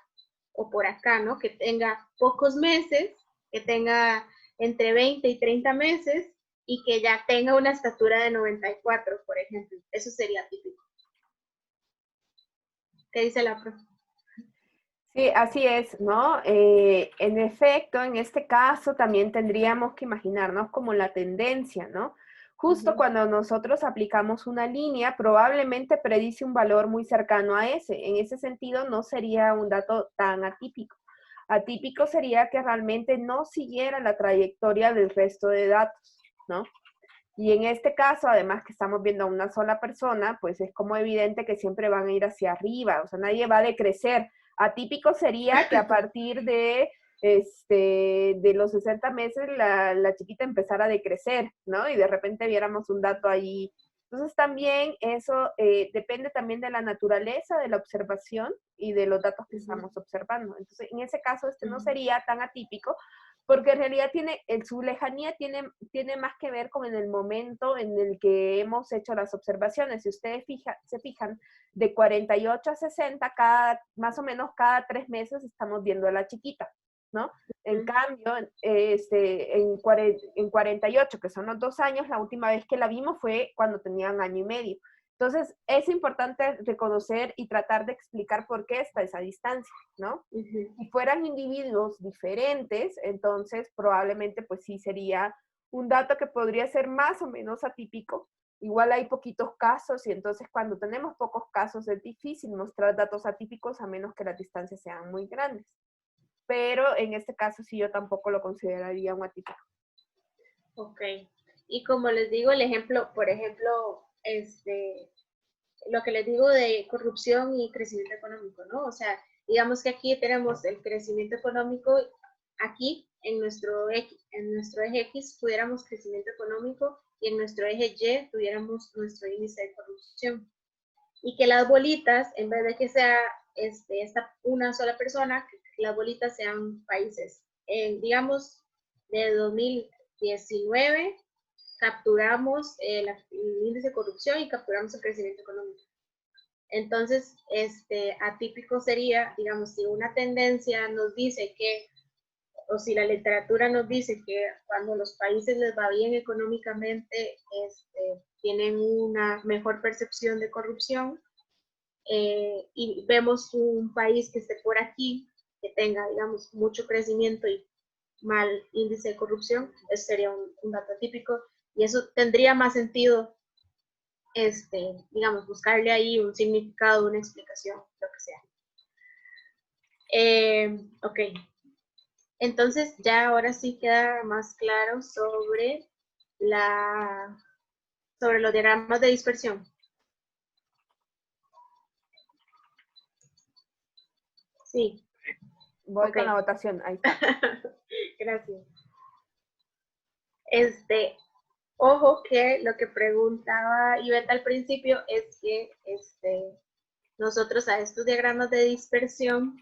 o por acá, ¿no? Que tenga pocos meses, que tenga entre 20 y 30 meses, y que ya tenga una estatura de 94, por ejemplo. Eso sería típico. ¿Qué dice la profe? Sí, así es, ¿no? En efecto, en este caso también tendríamos que imaginarnos como la tendencia, ¿no? Justo cuando nosotros aplicamos una línea, probablemente predice un valor muy cercano a ese. En ese sentido, no sería un dato tan atípico. Atípico sería que realmente no siguiera la trayectoria del resto de datos, ¿no? Y en este caso, además que estamos viendo a una sola persona, pues es como evidente que siempre van a ir hacia arriba, o sea, nadie va a decrecer. Atípico sería que a partir de los 60 meses la chiquita empezara a decrecer, ¿no? Y de repente viéramos un dato ahí. Entonces también eso depende también de la naturaleza de la observación y de los datos que estamos observando. Entonces, en ese caso, no sería tan atípico, porque en realidad su lejanía tiene más que ver con el momento en el que hemos hecho las observaciones. Si ustedes se fijan, de 48 a 60, más o menos cada 3 meses estamos viendo a la chiquita, ¿no? En cambio, en 48, que son los 2 años, la última vez que la vimos fue cuando tenía 1 año y medio. Entonces, es importante reconocer y tratar de explicar por qué está esa distancia, ¿no? Si fueran individuos diferentes, entonces probablemente pues sí sería un dato que podría ser más o menos atípico, igual hay poquitos casos y entonces cuando tenemos pocos casos es difícil mostrar datos atípicos a menos que las distancias sean muy grandes. Pero en este caso sí yo tampoco lo consideraría un atípico. Ok. Y como les digo, el ejemplo, por ejemplo, lo que les digo de corrupción y crecimiento económico, ¿no? O sea, digamos que aquí tenemos el crecimiento económico, aquí en nuestro eje X tuviéramos crecimiento económico y en nuestro eje Y tuviéramos nuestro índice de corrupción. Y que las bolitas, en vez de que sea una sola persona, que las bolitas sean países. Digamos, de 2019 capturamos el índice de corrupción y capturamos el crecimiento económico. Entonces, atípico sería, digamos, si una tendencia nos dice que, o si la literatura nos dice que cuando los países les va bien económicamente, tienen una mejor percepción de corrupción, y vemos un país que esté por aquí, que tenga, digamos, mucho crecimiento y mal índice de corrupción, eso sería un dato típico, y eso tendría más sentido, digamos, buscarle ahí un significado, una explicación, lo que sea. Ok, entonces ya ahora sí queda más claro sobre los diagramas de dispersión. Sí. Voy con la votación, ahí está. Gracias. Ojo que lo que preguntaba Iveta al principio es que nosotros a estos diagramas de dispersión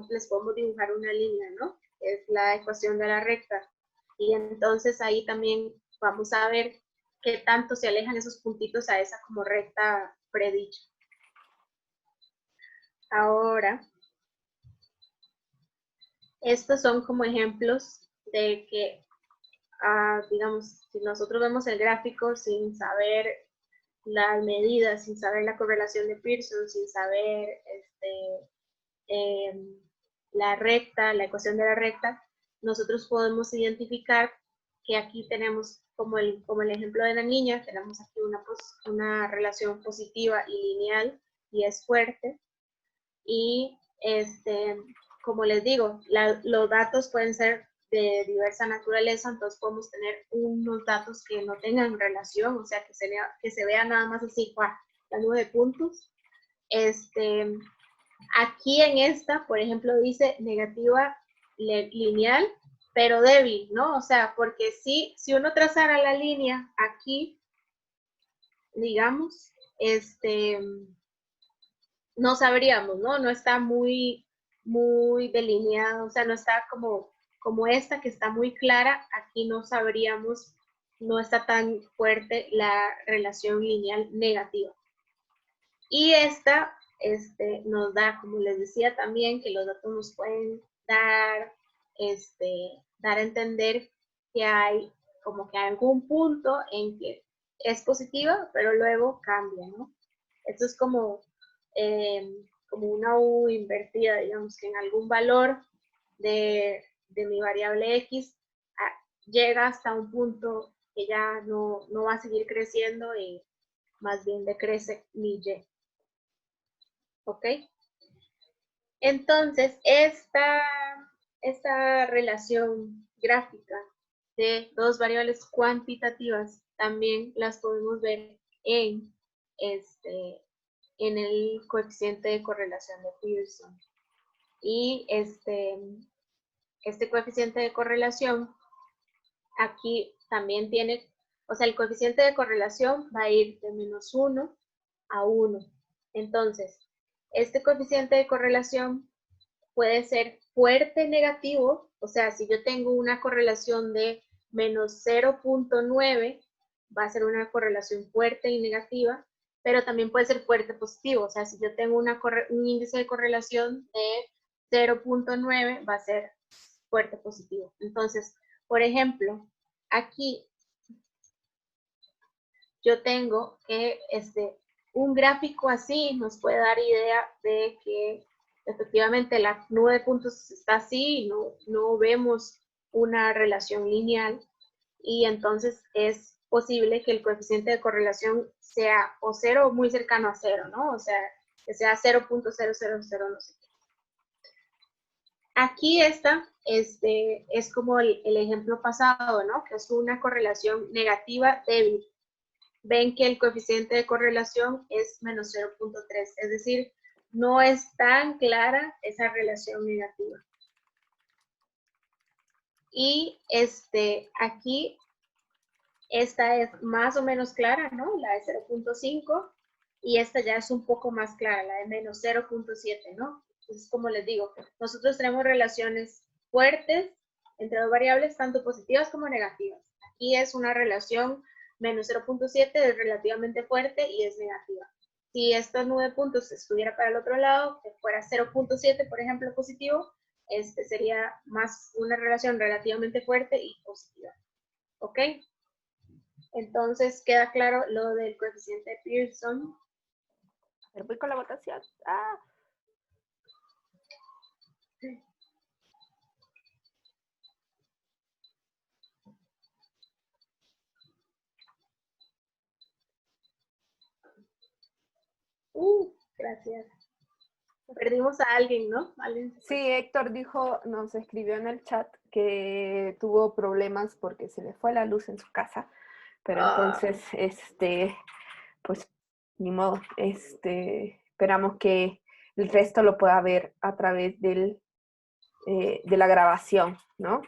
les podemos dibujar una línea, ¿no? Es la ecuación de la recta. Y entonces ahí también vamos a ver qué tanto se alejan esos puntitos a esa como recta predicha. Ahora, estos son como ejemplos de que, digamos, si nosotros vemos el gráfico sin saber las medidas, sin saber la correlación de Pearson, sin saber la recta, la ecuación de la recta, nosotros podemos identificar que aquí tenemos, como el ejemplo de la niña, tenemos aquí una relación positiva y lineal y es fuerte. Y como les digo, los datos pueden ser de diversa naturaleza, entonces podemos tener unos datos que no tengan relación, o sea, que se vea nada más así, la nube de puntos. Aquí en esta, por ejemplo, dice negativa lineal, pero débil, ¿no? O sea, porque si uno trazara la línea aquí, digamos, no sabríamos, ¿no? No está muy delineado, o sea, no está como esta que está muy clara, aquí no sabríamos, no está tan fuerte la relación lineal negativa. Y esta nos da, como les decía también, que los datos nos pueden dar a entender que hay como que algún punto en que es positiva, pero luego cambia, ¿no? Esto es como una U invertida, digamos, que en algún valor de mi variable X llega hasta un punto que ya no va a seguir creciendo y más bien decrece mi Y. ¿Ok? Entonces, esta relación gráfica de dos variables cuantitativas también las podemos ver en el coeficiente de correlación de Pearson. Y este coeficiente de correlación aquí también tiene, o sea, el coeficiente de correlación va a ir de -1 a 1. Entonces, este coeficiente de correlación puede ser fuerte negativo, o sea, si yo tengo una correlación de -0.9, va a ser una correlación fuerte y negativa, pero también puede ser fuerte positivo, o sea, si yo tengo un índice de correlación de 0.9, va a ser fuerte positivo. Entonces, por ejemplo, aquí yo tengo que un gráfico así nos puede dar idea de que efectivamente la nube de puntos está así y no vemos una relación lineal y entonces es posible que el coeficiente de correlación sea o 0 o muy cercano a 0, ¿no? O sea, que sea 0.000, no sé qué. Aquí esta es como el ejemplo pasado, ¿no? Que es una correlación negativa débil. Ven que el coeficiente de correlación es menos 0.3, es decir, no es tan clara esa relación negativa. Y aquí, esta es más o menos clara, ¿no? La de 0.5, y esta ya es un poco más clara, la de menos 0.7, ¿no? Entonces, como les digo, nosotros tenemos relaciones fuertes entre dos variables, tanto positivas como negativas. Aquí es una relación menos 0.7, es relativamente fuerte y es negativa. Si estos 9 puntos estuviera para el otro lado, que fuera 0.7, por ejemplo, positivo, sería más una relación relativamente fuerte y positiva. ¿Ok? Entonces, queda claro lo del coeficiente de Pearson. Pero voy con la votación. Ah. Gracias. Perdimos a alguien, ¿no? ¿Alguien? Sí, Héctor dijo, nos escribió en el chat que tuvo problemas porque se le fue la luz en su casa, pero entonces, pues, ni modo, esperamos que el resto lo pueda ver a través de la grabación, ¿no?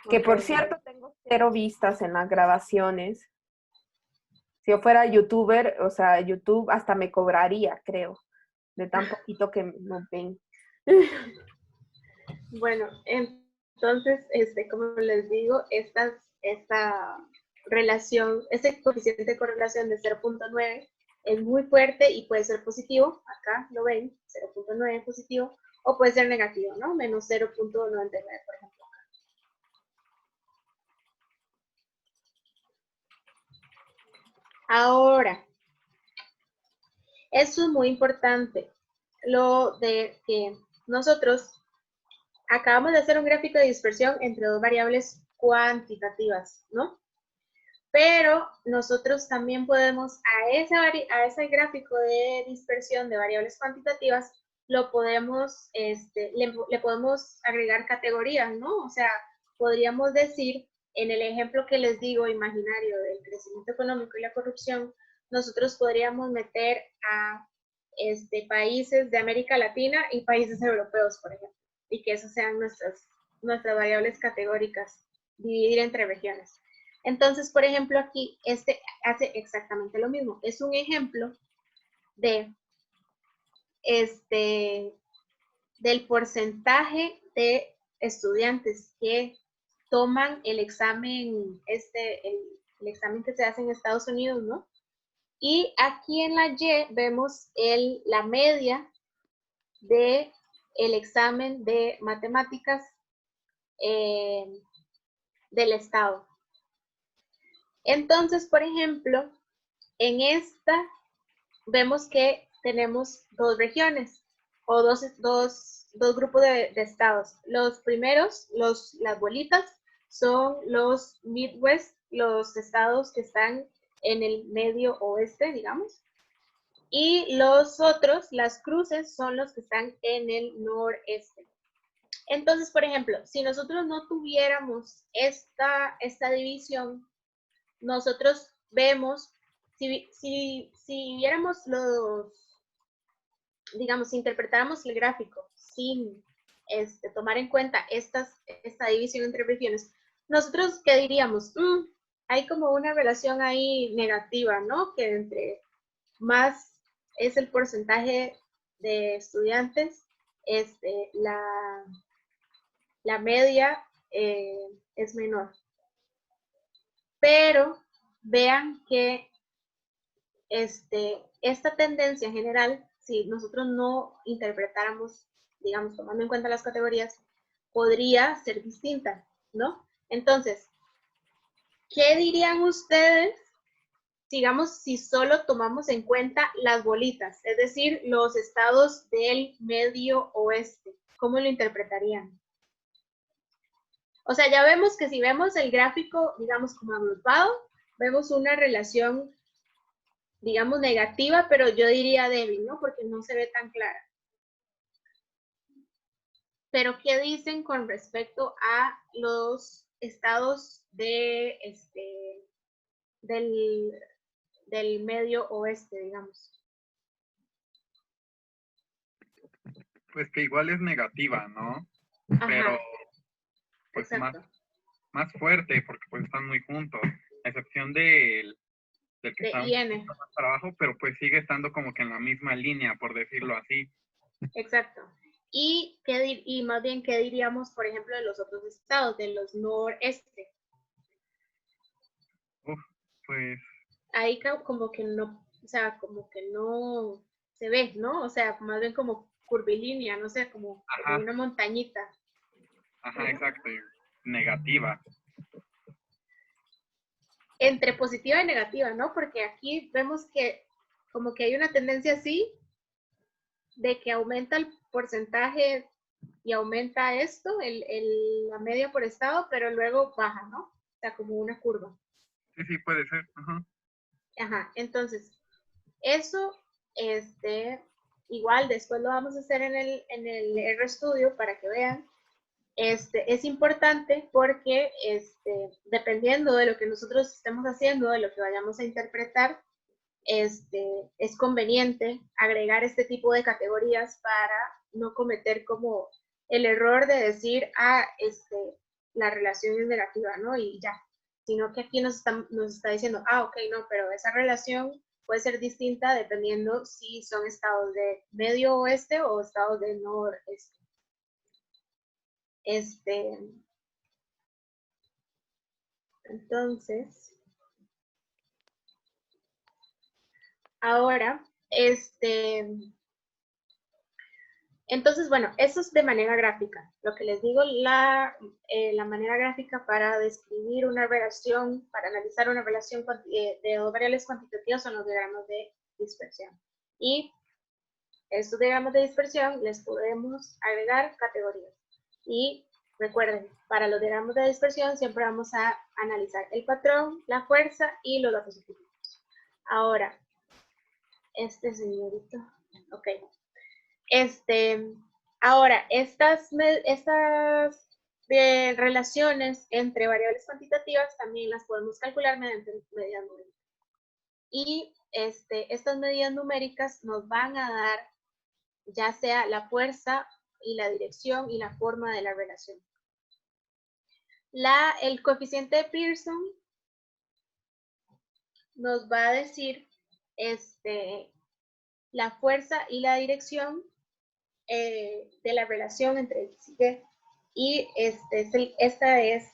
Que por cierto, tengo 0 vistas en las grabaciones. Si yo fuera youtuber, o sea, YouTube hasta me cobraría, creo, de tan poquito que nos ven. Bueno, entonces, como les digo, esta relación, este coeficiente de correlación de 0.9 es muy fuerte y puede ser positivo, acá lo ven, 0.9 positivo, o puede ser negativo, ¿no? Menos 0.99, por ejemplo. Ahora, esto es muy importante, lo de que nosotros acabamos de hacer un gráfico de dispersión entre dos variables cuantitativas, ¿no? Pero nosotros también podemos a ese gráfico de dispersión de variables cuantitativas lo podemos, le podemos agregar categorías, ¿no? O sea, podríamos decir, en el ejemplo que les digo, imaginario del crecimiento económico y la corrupción, nosotros podríamos meter a países de América Latina y países europeos, por ejemplo, y que esas sean nuestras variables categóricas, dividir entre regiones. Entonces, por ejemplo, aquí hace exactamente lo mismo. Es un ejemplo de del porcentaje de estudiantes que toman el examen, el examen que se hace en Estados Unidos, ¿no? Y aquí en la Y vemos la media de el examen de matemáticas del estado. Entonces, por ejemplo, en esta vemos que tenemos dos regiones o dos grupos de estados. Los primeros, las bolitas, son los Midwest, los estados que están en el medio oeste, digamos. Y los otros, las cruces, son los que están en el noreste. Entonces, por ejemplo, si nosotros no tuviéramos esta división, nosotros vemos, si viéramos digamos, si interpretáramos el gráfico sin tomar en cuenta esta división entre regiones, nosotros, ¿qué diríamos? Hay como una relación ahí negativa, ¿no? Que entre más es el porcentaje de estudiantes, la media es menor. Pero vean que esta tendencia general, si nosotros no interpretáramos, digamos, tomando en cuenta las categorías, podría ser distinta, ¿no? Entonces, ¿qué dirían ustedes, digamos, si solo tomamos en cuenta las bolitas, es decir, los estados del medio oeste? ¿Cómo lo interpretarían? O sea, ya vemos que si vemos el gráfico, digamos, como agrupado, vemos una relación, digamos, negativa, pero yo diría débil, ¿no? Porque no se ve tan clara. Pero, ¿qué dicen con respecto a los estados de, del medio oeste, digamos? Pues que igual es negativa, ¿no? Ajá, Pero pues exacto. más fuerte, porque pues están muy juntos, a excepción del que De está un IN, poquito más para abajo, pero pues sigue estando como que en la misma línea, por decirlo así. exacto. Y, y más bien, ¿qué diríamos, por ejemplo, de los otros estados, de los noreste? Uf, pues Ahí como que no, o sea, como que no se ve, ¿no? O sea, más bien como curvilínea, no sé, como ajá, una montañita. ajá, exacto, y negativa. Entre positiva y negativa, ¿no? Porque aquí vemos que como que hay una tendencia así de que aumenta el porcentaje y aumenta esto, la media por estado, pero luego baja, ¿no? O sea, como una curva. Sí, sí, puede ser. Ajá. Ajá, entonces, eso, igual después lo vamos a hacer en el RStudio para que vean. Es importante porque dependiendo de lo que nosotros estemos haciendo, de lo que vayamos a interpretar, es conveniente agregar este tipo de categorías para no cometer como el error de decir, la relación es negativa, ¿no? Y ya, sino que aquí nos está diciendo, ok, no, pero esa relación puede ser distinta dependiendo si son estados de medio oeste o estados de noreste. Entonces, ahora, entonces, bueno, eso es de manera gráfica. Lo que les digo, la manera gráfica para describir una relación, para analizar una relación de dos variables cuantitativas son los diagramas de dispersión. Y estos diagramas de dispersión les podemos agregar categorías. Y recuerden, para los diagramas de dispersión siempre vamos a analizar el patrón, la fuerza y los datos científicos. Ahora, señorito, ok. Ahora, estas relaciones entre variables cuantitativas también las podemos calcular mediante medidas numéricas. Y estas medidas numéricas nos van a dar ya sea la fuerza y la dirección y la forma de la relación. El coeficiente de Pearson nos va a decir la fuerza y la dirección de la relación entre X y Y, esta es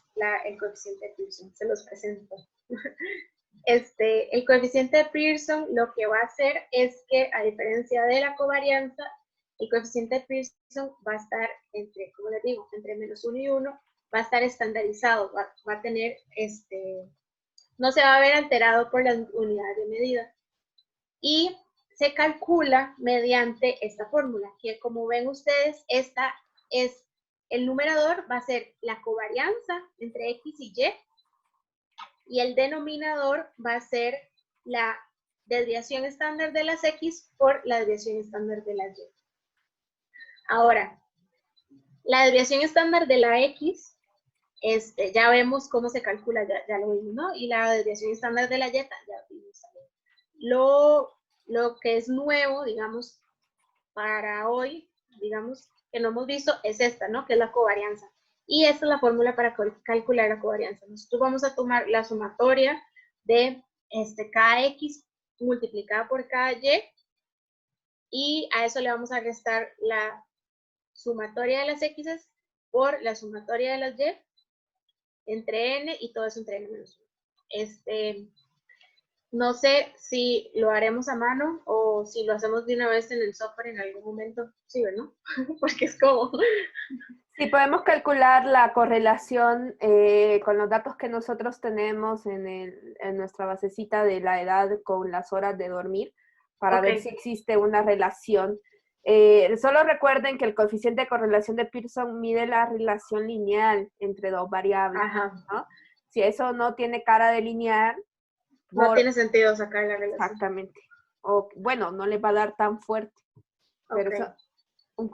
el coeficiente de Pearson, se los presento. El coeficiente de Pearson lo que va a hacer es que, a diferencia de la covarianza, el coeficiente de Pearson va a estar entre, como les digo, entre -1 y 1, va a estar estandarizado, va a tener, no se va a ver alterado por las unidades de medida. Y se calcula mediante esta fórmula, que como ven ustedes, esta es, el numerador va a ser la covarianza entre X y Y el denominador va a ser la desviación estándar de las X por la desviación estándar de las Y. Ahora, la desviación estándar de la X, ya vemos cómo se calcula, ya lo vimos, ¿no? Y la desviación estándar de la Y, ya vimos. Lo que es nuevo, digamos, para hoy, digamos, que no hemos visto, es esta, ¿no? Que es la covarianza. Y esta es la fórmula para calcular la covarianza. Nosotros vamos a tomar la sumatoria de cada X multiplicada por cada Y, y a eso le vamos a restar la sumatoria de las X por la sumatoria de las Y entre N, y todo eso entre N menos 1. No sé si lo haremos a mano o si lo hacemos de una vez en el software en algún momento. Sí, ¿no? Porque es como... Sí, podemos calcular la correlación con los datos que nosotros tenemos en nuestra basecita de la edad con las horas de dormir para ver si existe una relación. Solo recuerden que el coeficiente de correlación de Pearson mide la relación lineal entre dos variables, ¿no? Si eso no tiene cara de lineal, No Por- tiene sentido sacar la relación. Exactamente. O, bueno, no le va a dar tan fuerte. Pero Ok. un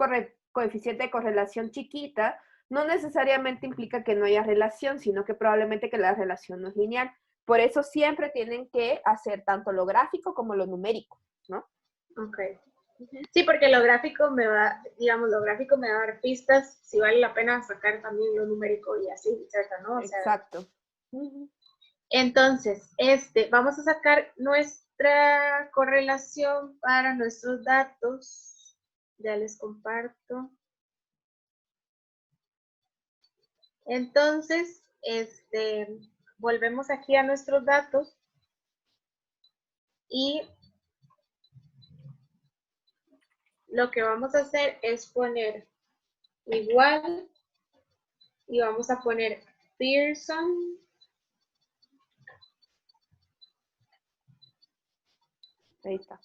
coeficiente de correlación chiquita no necesariamente implica que no haya relación, sino que probablemente que la relación no es lineal. Por eso siempre tienen que hacer tanto lo gráfico como lo numérico, ¿no? Ok. Sí, porque lo gráfico me va, digamos, lo gráfico me va a dar pistas si vale la pena sacar también lo numérico y así, etcétera, ¿no? O sea, Exacto. Ujú. entonces, vamos a sacar nuestra correlación para nuestros datos. Ya les comparto. Entonces, volvemos aquí a nuestros datos y lo que vamos a hacer es poner igual y vamos a poner Pearson. Ahí está.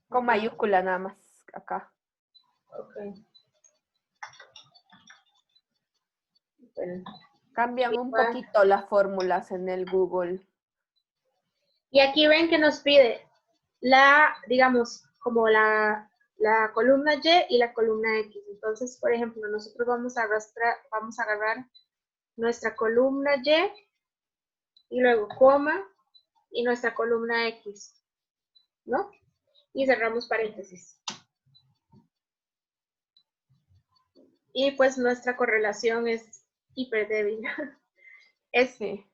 Con mayúscula nada más acá. Ok. Bueno. Cambian un Igual. poquito las fórmulas en el Google. Y aquí ven que nos pide digamos, como la columna Y y la columna X. Entonces, por ejemplo, nosotros vamos a agarrar nuestra columna y luego coma y nuestra columna X, ¿no? Y cerramos paréntesis. Y pues nuestra correlación es hiper débil. Es Sí.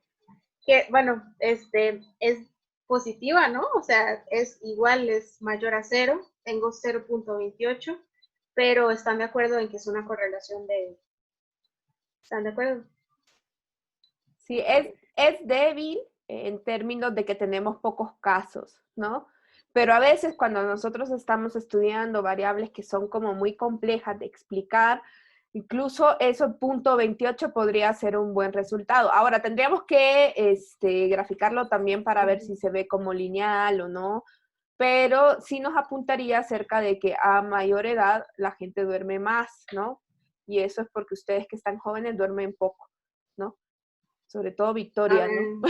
que, bueno, es positiva, ¿no? O sea, es igual, es mayor a 0. Tengo 0.28, pero están de acuerdo en que es una correlación débil. ¿Están de acuerdo? Sí, es débil en términos de que tenemos pocos casos, ¿no? Pero a veces cuando nosotros estamos estudiando variables que son como muy complejas de explicar, incluso eso punto 28 podría ser un buen resultado. Ahora, tendríamos que graficarlo también para ver si se ve como lineal o no, pero sí nos apuntaría acerca de que a mayor edad la gente duerme más, ¿no? Y eso es porque ustedes que están jóvenes duermen poco, ¿no? Sobre todo Victoria, ¿no?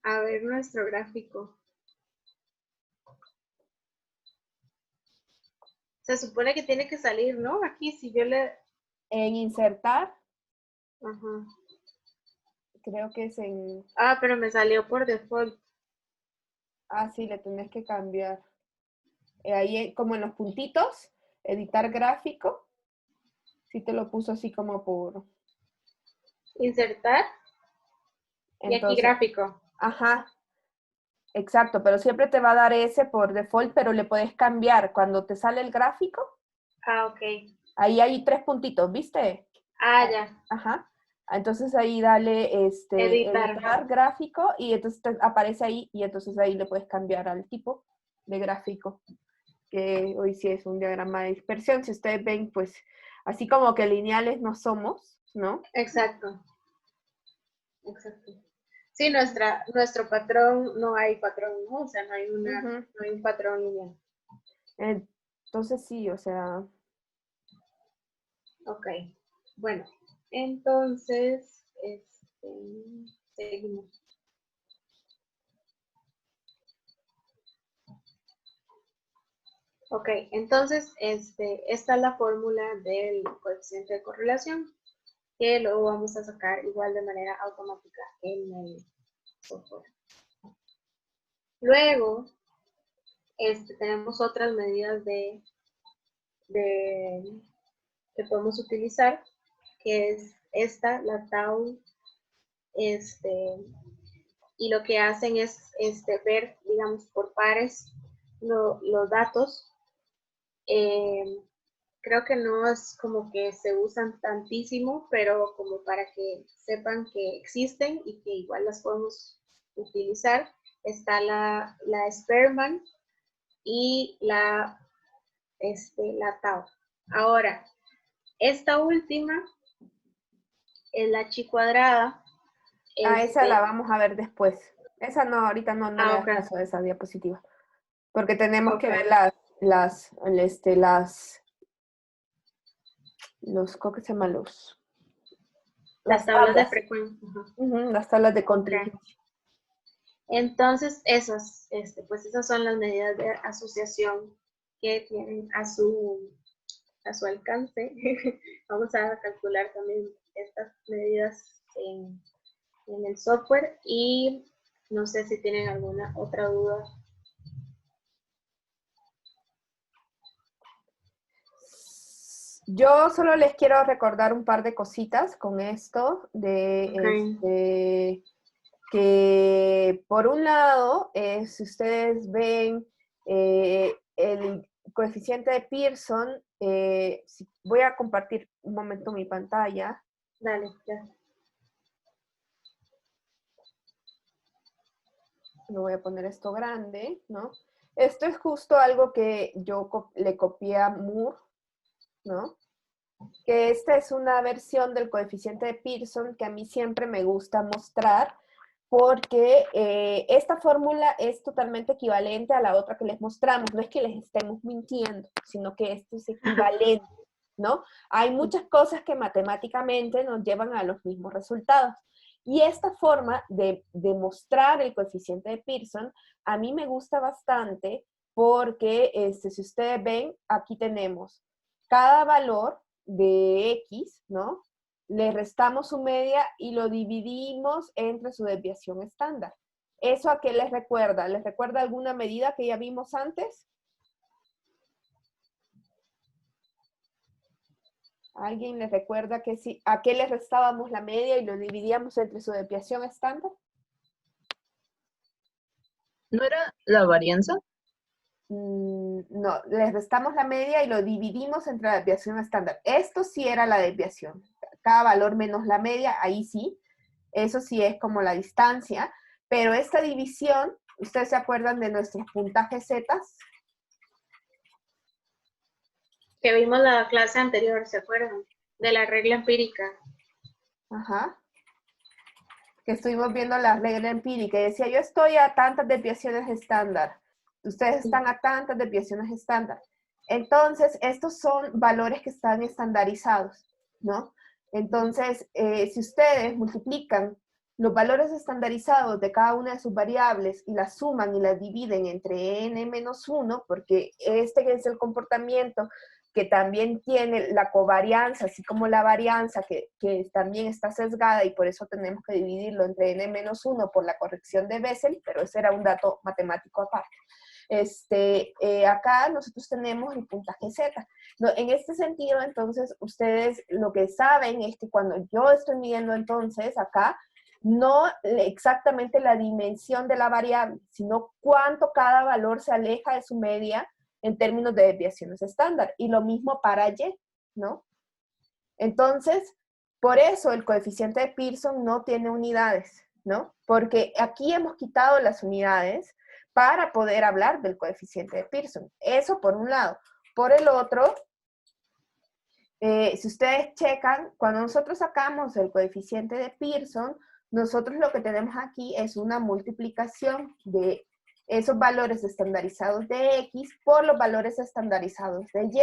A ver nuestro gráfico. Se supone que tiene que salir, ¿no? Aquí, si yo le... En insertar, Ajá. creo que es en... Ah, pero me salió por default. Ah, sí, le tenés que cambiar. Ahí, como en los puntitos, editar gráfico. Sí te lo puso así como por... Insertar y aquí Entonces, gráfico. ajá, exacto, pero siempre te va a dar ese por default, pero le puedes cambiar. Cuando te sale el gráfico, Ah, ok. ahí hay 3 puntitos, ¿viste? Ah, ya. Ajá. Entonces ahí dale Editar. editar gráfico y entonces te aparece ahí y entonces ahí le puedes cambiar al tipo de gráfico, que hoy sí es un diagrama de dispersión. Si ustedes ven, pues así como que lineales no somos, ¿no? Exacto. Exacto. Sí, nuestro patrón, no hay patrón, ¿no? O sea, no hay Ujú. no hay un patrón lineal. Entonces sí, o sea, Ok. Bueno, entonces, seguimos. Ok, entonces, esta es la fórmula del coeficiente de correlación, que luego vamos a sacar igual de manera automática en el software. Luego, tenemos otras medidas que podemos utilizar, que es esta, la tau, y lo que hacen es ver, digamos, por pares los datos. Creo que no es como que se usan tantísimo, pero como para que sepan que existen y que igual las podemos utilizar. Está la Spearman y la tau. Ahora, esta última es la chi cuadrada. esa la vamos a ver después. Esa no, ahorita no le das Ok. caso a esa diapositiva. Porque tenemos que Ok. ver ¿cómo que se llama? Las tablas de frecuencia. Las tablas de contingencia. Entonces, pues esas son las medidas de asociación que tienen a su alcance. Vamos a calcular también estas medidas en el software y no sé si tienen alguna otra duda. Yo solo les quiero recordar un par de cositas con esto, que por un lado, si ustedes ven el coeficiente de Pearson, voy a compartir un momento mi pantalla. Dale, ya. Me voy a poner esto grande, ¿no? Esto es justo algo que yo le copié a Moore, ¿no? Que esta es una versión del coeficiente de Pearson que a mí siempre me gusta mostrar porque esta fórmula es totalmente equivalente a la otra que les mostramos. No es que les estemos mintiendo, sino que esto es equivalente, ¿no? Hay muchas cosas que matemáticamente nos llevan a los mismos resultados. Y esta forma de mostrar el coeficiente de Pearson a mí me gusta bastante porque si ustedes ven, aquí tenemos cada valor de X, ¿no? Le restamos su media y lo dividimos entre su desviación estándar. ¿Eso a qué les recuerda? ¿Les recuerda alguna medida que ya vimos antes? ¿Alguien les recuerda que sí, a qué le restábamos la media y lo dividíamos entre su desviación estándar? ¿No era la varianza? No, les restamos la media y lo dividimos entre la desviación estándar. Esto sí era la desviación. Cada valor menos la media, ahí sí. Eso sí es como la distancia. Pero esta división, ¿ustedes se acuerdan de nuestros puntajes zetas? Que vimos la clase anterior, ¿se acuerdan? De la regla empírica. Ajá. Que estuvimos viendo la regla empírica y decía, yo estoy a tantas desviaciones estándar. Ustedes están a tantas desviaciones estándar. Entonces, estos son valores que están estandarizados, ¿no? Entonces, si ustedes multiplican los valores estandarizados de cada una de sus variables y las suman y las dividen entre n-1, porque este es el comportamiento que también tiene la covarianza, así como la varianza, que también está sesgada y por eso tenemos que dividirlo entre n-1 por la corrección de Bessel, pero ese era un dato matemático aparte. Acá nosotros tenemos el puntaje Z. No, en este sentido, entonces, ustedes lo que saben es que cuando yo estoy midiendo entonces acá, no exactamente la dimensión de la variable, sino cuánto cada valor se aleja de su media en términos de desviaciones estándar. Y lo mismo para Y, ¿no? Entonces, por eso el coeficiente de Pearson no tiene unidades, ¿no? Porque aquí hemos quitado las unidades para poder hablar del coeficiente de Pearson. Eso por un lado. Por el otro, si ustedes checan, cuando nosotros sacamos el coeficiente de Pearson, nosotros lo que tenemos aquí es una multiplicación de esos valores estandarizados de X por los valores estandarizados de Y.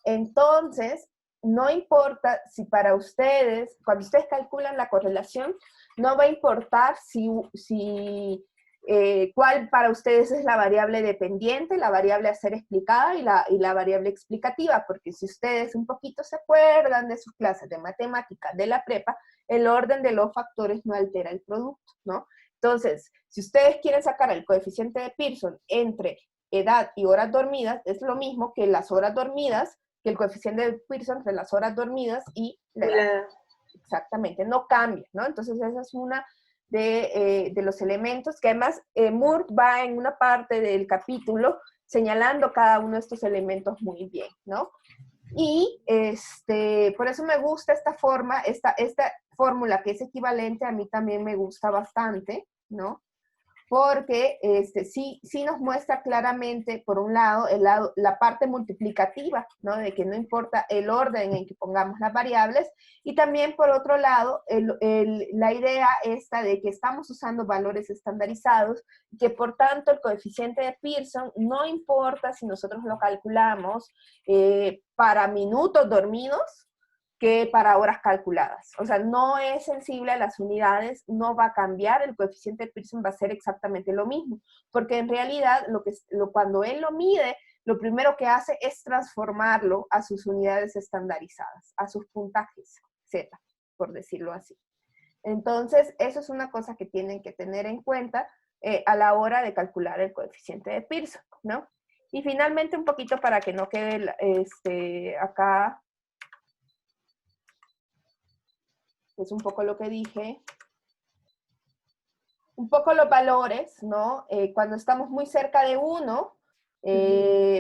Entonces, no importa si para ustedes, cuando ustedes calculan la correlación, no va a importar cuál para ustedes es la variable dependiente, la variable a ser explicada y la variable explicativa, porque si ustedes un poquito se acuerdan de sus clases de matemáticas de la prepa, el orden de los factores no altera el producto, ¿no? Entonces, si ustedes quieren sacar el coeficiente de Pearson entre edad y horas dormidas, es lo mismo que las horas dormidas, que el coeficiente de Pearson entre las horas dormidas y la edad. Exactamente, no cambia, ¿no? Entonces, esa es una de los elementos que además Moore va en una parte del capítulo señalando cada uno de estos elementos muy bien, ¿no? Y por eso me gusta esta forma, esta fórmula que es equivalente, a mí también me gusta bastante, ¿no? Porque sí nos muestra claramente, por un lado, la parte multiplicativa, ¿no? De que no importa el orden en que pongamos las variables, y también, por otro lado, la idea esta de que estamos usando valores estandarizados, que por tanto el coeficiente de Pearson no importa si nosotros lo calculamos para minutos dormidos, que para horas calculadas. O sea, no es sensible a las unidades, no va a cambiar, el coeficiente de Pearson va a ser exactamente lo mismo, porque en realidad cuando él lo mide, lo primero que hace es transformarlo a sus unidades estandarizadas, a sus puntajes Z, por decirlo así. Entonces, eso es una cosa que tienen que tener en cuenta a la hora de calcular el coeficiente de Pearson, ¿no? Y finalmente, un poquito para que no quede acá, es un poco lo que dije, un poco los valores, ¿no? Cuando estamos muy cerca de 1,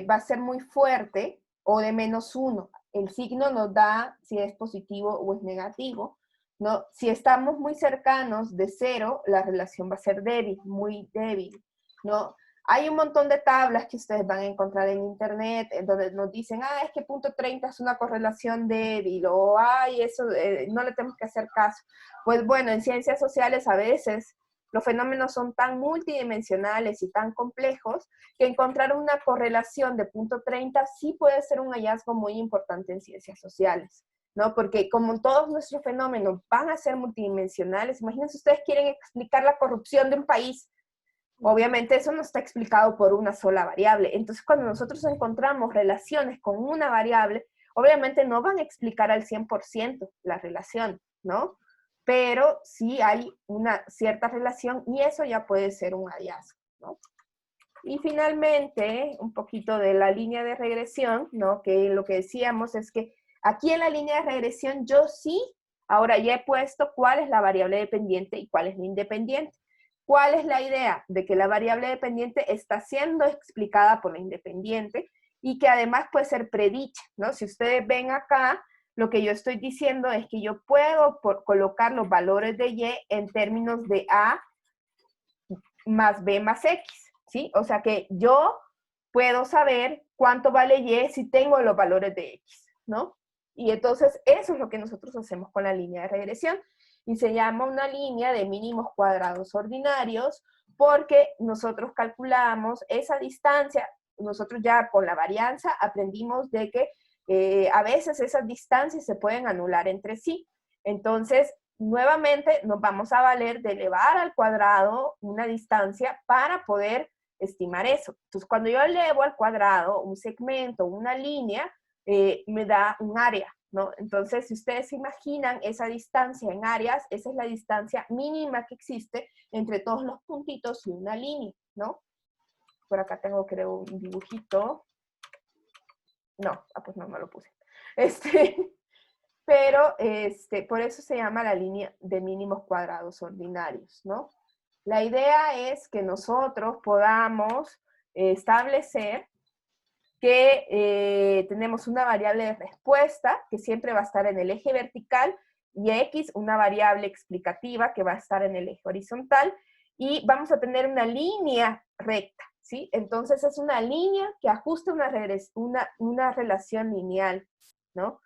va a ser muy fuerte, o de -1. El signo nos da si es positivo o es negativo, ¿no? Si estamos muy cercanos de 0, la relación va a ser débil, muy débil, ¿no? Hay un montón de tablas que ustedes van a encontrar en internet, en donde nos dicen, es que punto 30 es una correlación débil, o eso no le tenemos que hacer caso. Pues bueno, en ciencias sociales a veces los fenómenos son tan multidimensionales y tan complejos que encontrar una correlación de punto 30 sí puede ser un hallazgo muy importante en ciencias sociales, ¿no? Porque como todos nuestros fenómenos van a ser multidimensionales, imagínense ustedes quieren explicar la corrupción de un país. Obviamente eso no está explicado por una sola variable. Entonces cuando nosotros encontramos relaciones con una variable, obviamente no van a explicar al 100% la relación, ¿no? Pero sí hay una cierta relación y eso ya puede ser un hallazgo, ¿no? Y finalmente, un poquito de la línea de regresión, ¿no? Que lo que decíamos es que aquí en la línea de regresión yo sí, ahora ya he puesto cuál es la variable dependiente y cuál es la independiente. ¿Cuál es la idea? De que la variable dependiente está siendo explicada por la independiente y que además puede ser predicha, ¿no? Si ustedes ven acá, lo que yo estoy diciendo es que yo puedo colocar los valores de Y en términos de A más B más X, ¿sí? O sea que yo puedo saber cuánto vale Y si tengo los valores de X, ¿no? Y entonces eso es lo que nosotros hacemos con la línea de regresión. Y se llama una línea de mínimos cuadrados ordinarios porque nosotros calculamos esa distancia, nosotros ya con la varianza aprendimos de que a veces esas distancias se pueden anular entre sí. Entonces, nuevamente nos vamos a valer de elevar al cuadrado una distancia para poder estimar eso. Entonces, cuando yo elevo al cuadrado un segmento, una línea, me da un área, ¿no? Entonces, si ustedes se imaginan esa distancia en áreas, esa es la distancia mínima que existe entre todos los puntitos y una línea, ¿no? Por acá tengo, creo, un dibujito. No, pues no lo puse. Pero por eso se llama la línea de mínimos cuadrados ordinarios, ¿no? La idea es que nosotros podamos establecer que tenemos una variable de respuesta que siempre va a estar en el eje vertical y X, una variable explicativa que va a estar en el eje horizontal y vamos a tener una línea recta, ¿sí? Entonces es una línea que ajusta una relación lineal, ¿no?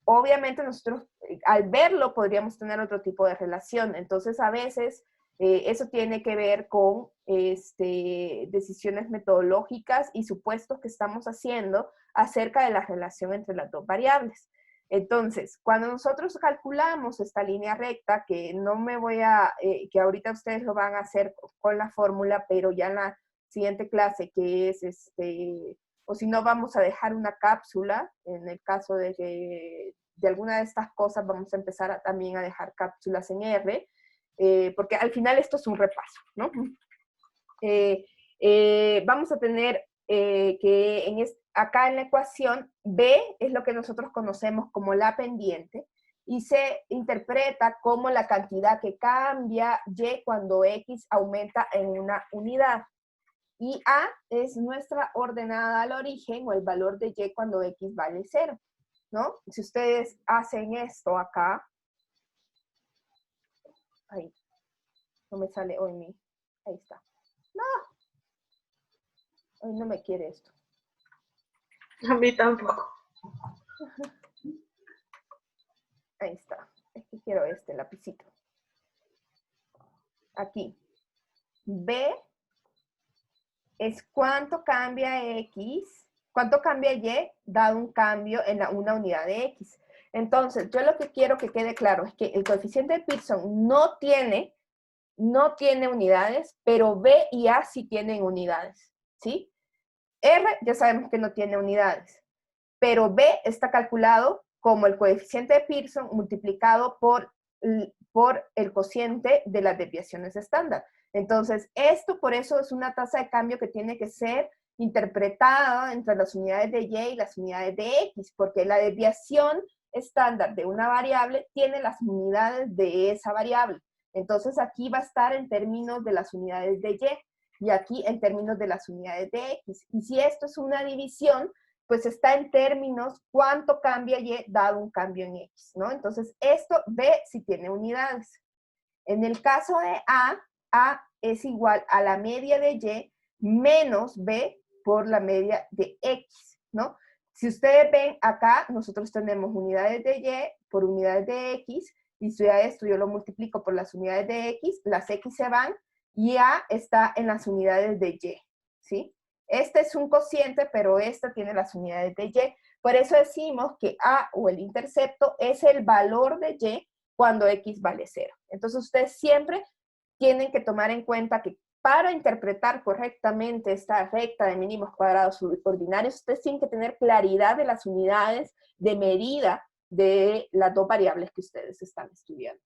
Obviamente nosotros al verlo podríamos tener otro tipo de relación, entonces a veces eso tiene que ver con decisiones metodológicas y supuestos que estamos haciendo acerca de la relación entre las dos variables. Entonces, cuando nosotros calculamos esta línea recta, que no me voy a, que ahorita ustedes lo van a hacer con la fórmula, pero ya en la siguiente clase, que es o si no vamos a dejar una cápsula, en el caso de que de alguna de estas cosas vamos a empezar también a dejar cápsulas en R, porque al final esto es un repaso, ¿no? Vamos a tener que acá en la ecuación B es lo que nosotros conocemos como la pendiente y se interpreta como la cantidad que cambia Y cuando X aumenta en una unidad. Y A es nuestra ordenada al origen o el valor de Y cuando X vale 0, ¿no? Si ustedes hacen esto acá, ahí, no me sale hoy ahí está. No, hoy no me quiere esto. A mí tampoco. Ahí está. Es que quiero este lapicito. Aquí. B es cuánto cambia X, cuánto cambia Y dado un cambio en una unidad de X. Entonces, yo lo que quiero que quede claro es que el coeficiente de Pearson no tiene unidades, pero B y A sí tienen unidades, ¿sí? R ya sabemos que no tiene unidades, pero B está calculado como el coeficiente de Pearson multiplicado por el cociente de las desviaciones estándar. Entonces, esto por eso es una tasa de cambio que tiene que ser interpretada entre las unidades de Y y las unidades de X, porque la desviación estándar de una variable tiene las unidades de esa variable. Entonces, aquí va a estar en términos de las unidades de Y aquí en términos de las unidades de X. Y si esto es una división, pues está en términos cuánto cambia Y dado un cambio en X, ¿no? Entonces, esto B sí tiene unidades. En el caso de A es igual a la media de Y menos B por la media de X, ¿no? Si ustedes ven acá, nosotros tenemos unidades de Y por unidades de X, y si a esto yo lo multiplico por las unidades de X, las X se van, y A está en las unidades de Y, ¿sí? Este es un cociente, pero esta tiene las unidades de Y. Por eso decimos que A o el intercepto es el valor de Y cuando X vale 0. Entonces, ustedes siempre tienen que tomar en cuenta que para interpretar correctamente esta recta de mínimos cuadrados ordinarios, ustedes tienen que tener claridad de las unidades de medida de las dos variables que ustedes están estudiando.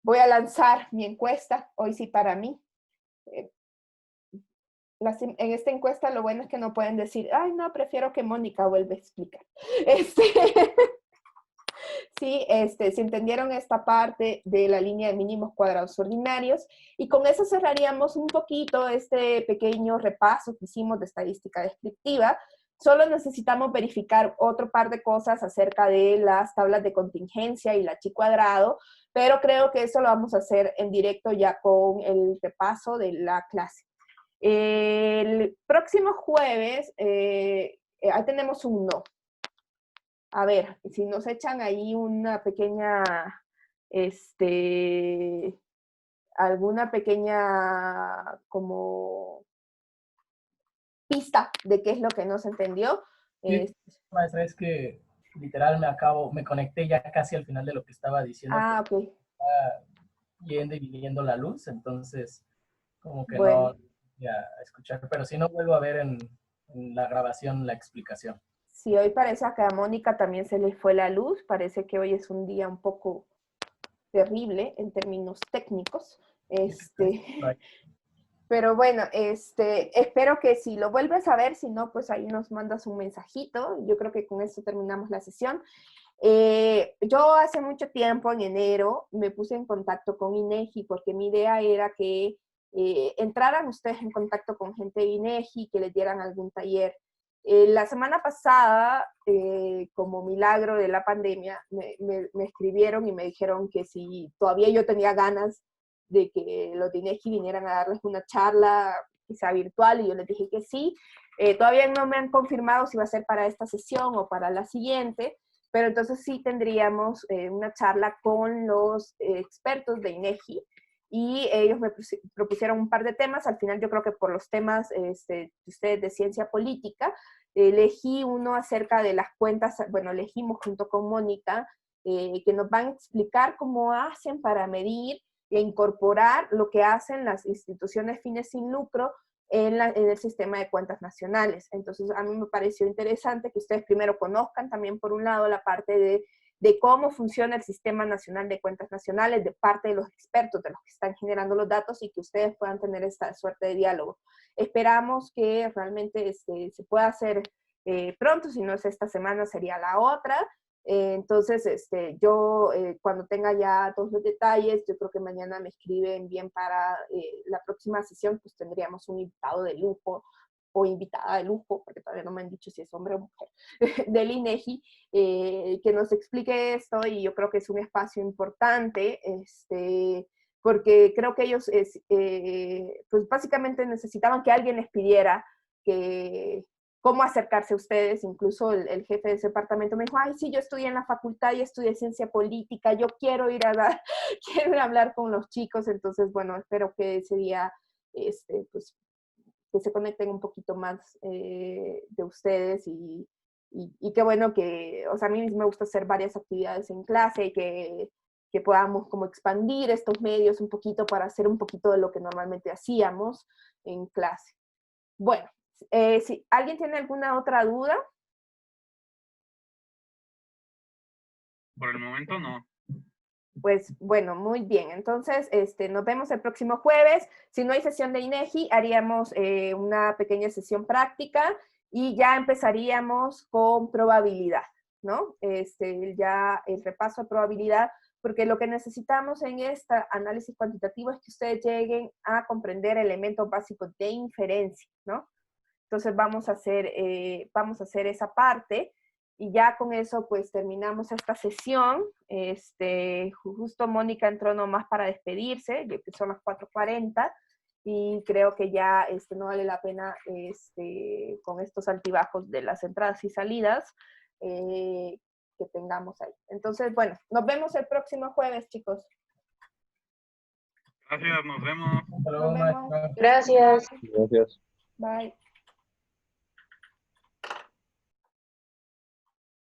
Voy a lanzar mi encuesta, hoy sí para mí. En esta encuesta lo bueno es que no pueden decir, ay no, prefiero que Mónica vuelva a explicar. Sí, si entendieron esta parte de la línea de mínimos cuadrados ordinarios, y con eso cerraríamos un poquito este pequeño repaso que hicimos de estadística descriptiva. Solo necesitamos verificar otro par de cosas acerca de las tablas de contingencia y la chi cuadrado, pero creo que eso lo vamos a hacer en directo ya con el repaso de la clase. El próximo jueves, ahí tenemos un no. A ver, si nos echan ahí una pequeña, alguna pequeña como pista de qué es lo que no se entendió. Sí, maestra, es que literal me conecté ya casi al final de lo que estaba diciendo. Ok. Estaba yendo y viniendo la luz, entonces como que Bueno. no ya a escuchar, pero si no vuelvo a ver en la grabación la explicación. Sí, hoy parece que a Mónica también se le fue la luz, parece que hoy es un día un poco terrible en términos técnicos. Pero bueno, espero que si lo vuelves a ver, si no, pues ahí nos mandas un mensajito. Yo creo que con esto terminamos la sesión. Yo hace mucho tiempo, en enero, me puse en contacto con INEGI porque mi idea era que entraran ustedes en contacto con gente de INEGI, que les dieran algún taller. La semana pasada, como milagro de la pandemia, me escribieron y me dijeron que si todavía yo tenía ganas de que los de INEGI vinieran a darles una charla, quizá virtual, y yo les dije que sí. Todavía no me han confirmado si va a ser para esta sesión o para la siguiente, pero entonces sí tendríamos una charla con los expertos de INEGI, y ellos me propusieron un par de temas. Al final yo creo que por los temas ustedes de ciencia política, elegí uno acerca de las cuentas, bueno, elegimos junto con Mónica, que nos van a explicar cómo hacen para medir e incorporar lo que hacen las instituciones fines sin lucro en el sistema de cuentas nacionales. Entonces, a mí me pareció interesante que ustedes primero conozcan también, por un lado, la parte de cómo funciona el Sistema Nacional de Cuentas Nacionales, de parte de los expertos, de los que están generando los datos, y que ustedes puedan tener esta suerte de diálogo. Esperamos que realmente se pueda hacer pronto, si no es esta semana, sería la otra. Entonces, yo cuando tenga ya todos los detalles, yo creo que mañana me escriben bien para la próxima sesión, pues tendríamos un invitado de lujo o invitada de lujo, porque todavía no me han dicho si es hombre o mujer, del INEGI, que nos explique esto, y yo creo que es un espacio importante, porque creo que ellos, pues básicamente necesitaban que alguien les pidiera cómo acercarse a ustedes. Incluso el jefe de ese departamento me dijo, ay, sí, yo estudié en la facultad y estudié ciencia política, yo quiero ir quiero ir a hablar con los chicos. Entonces, bueno, espero que ese día, pues, que se conecten un poquito más de ustedes, y y qué bueno que, o sea, a mí me gusta hacer varias actividades en clase y que podamos como expandir estos medios un poquito para hacer un poquito de lo que normalmente hacíamos en clase. Bueno, si alguien tiene alguna otra duda. Por el momento no. Pues bueno, muy bien. Entonces, nos vemos el próximo jueves. Si no hay sesión de INEGI, haríamos una pequeña sesión práctica y ya empezaríamos con probabilidad, ¿no? Ya el repaso de probabilidad, porque lo que necesitamos en este análisis cuantitativo es que ustedes lleguen a comprender elementos básicos de inferencia, ¿no? Entonces vamos a hacer esa parte. Y ya con eso, pues, terminamos esta sesión. Justo Mónica entró nomás para despedirse, ya que son las 4:40, y creo que ya no vale la pena, con estos altibajos de las entradas y salidas, que tengamos ahí. Entonces, bueno, nos vemos el próximo jueves, chicos. Gracias, nos vemos. Hasta luego, Nos vemos. maestra. Gracias. Gracias. Bye.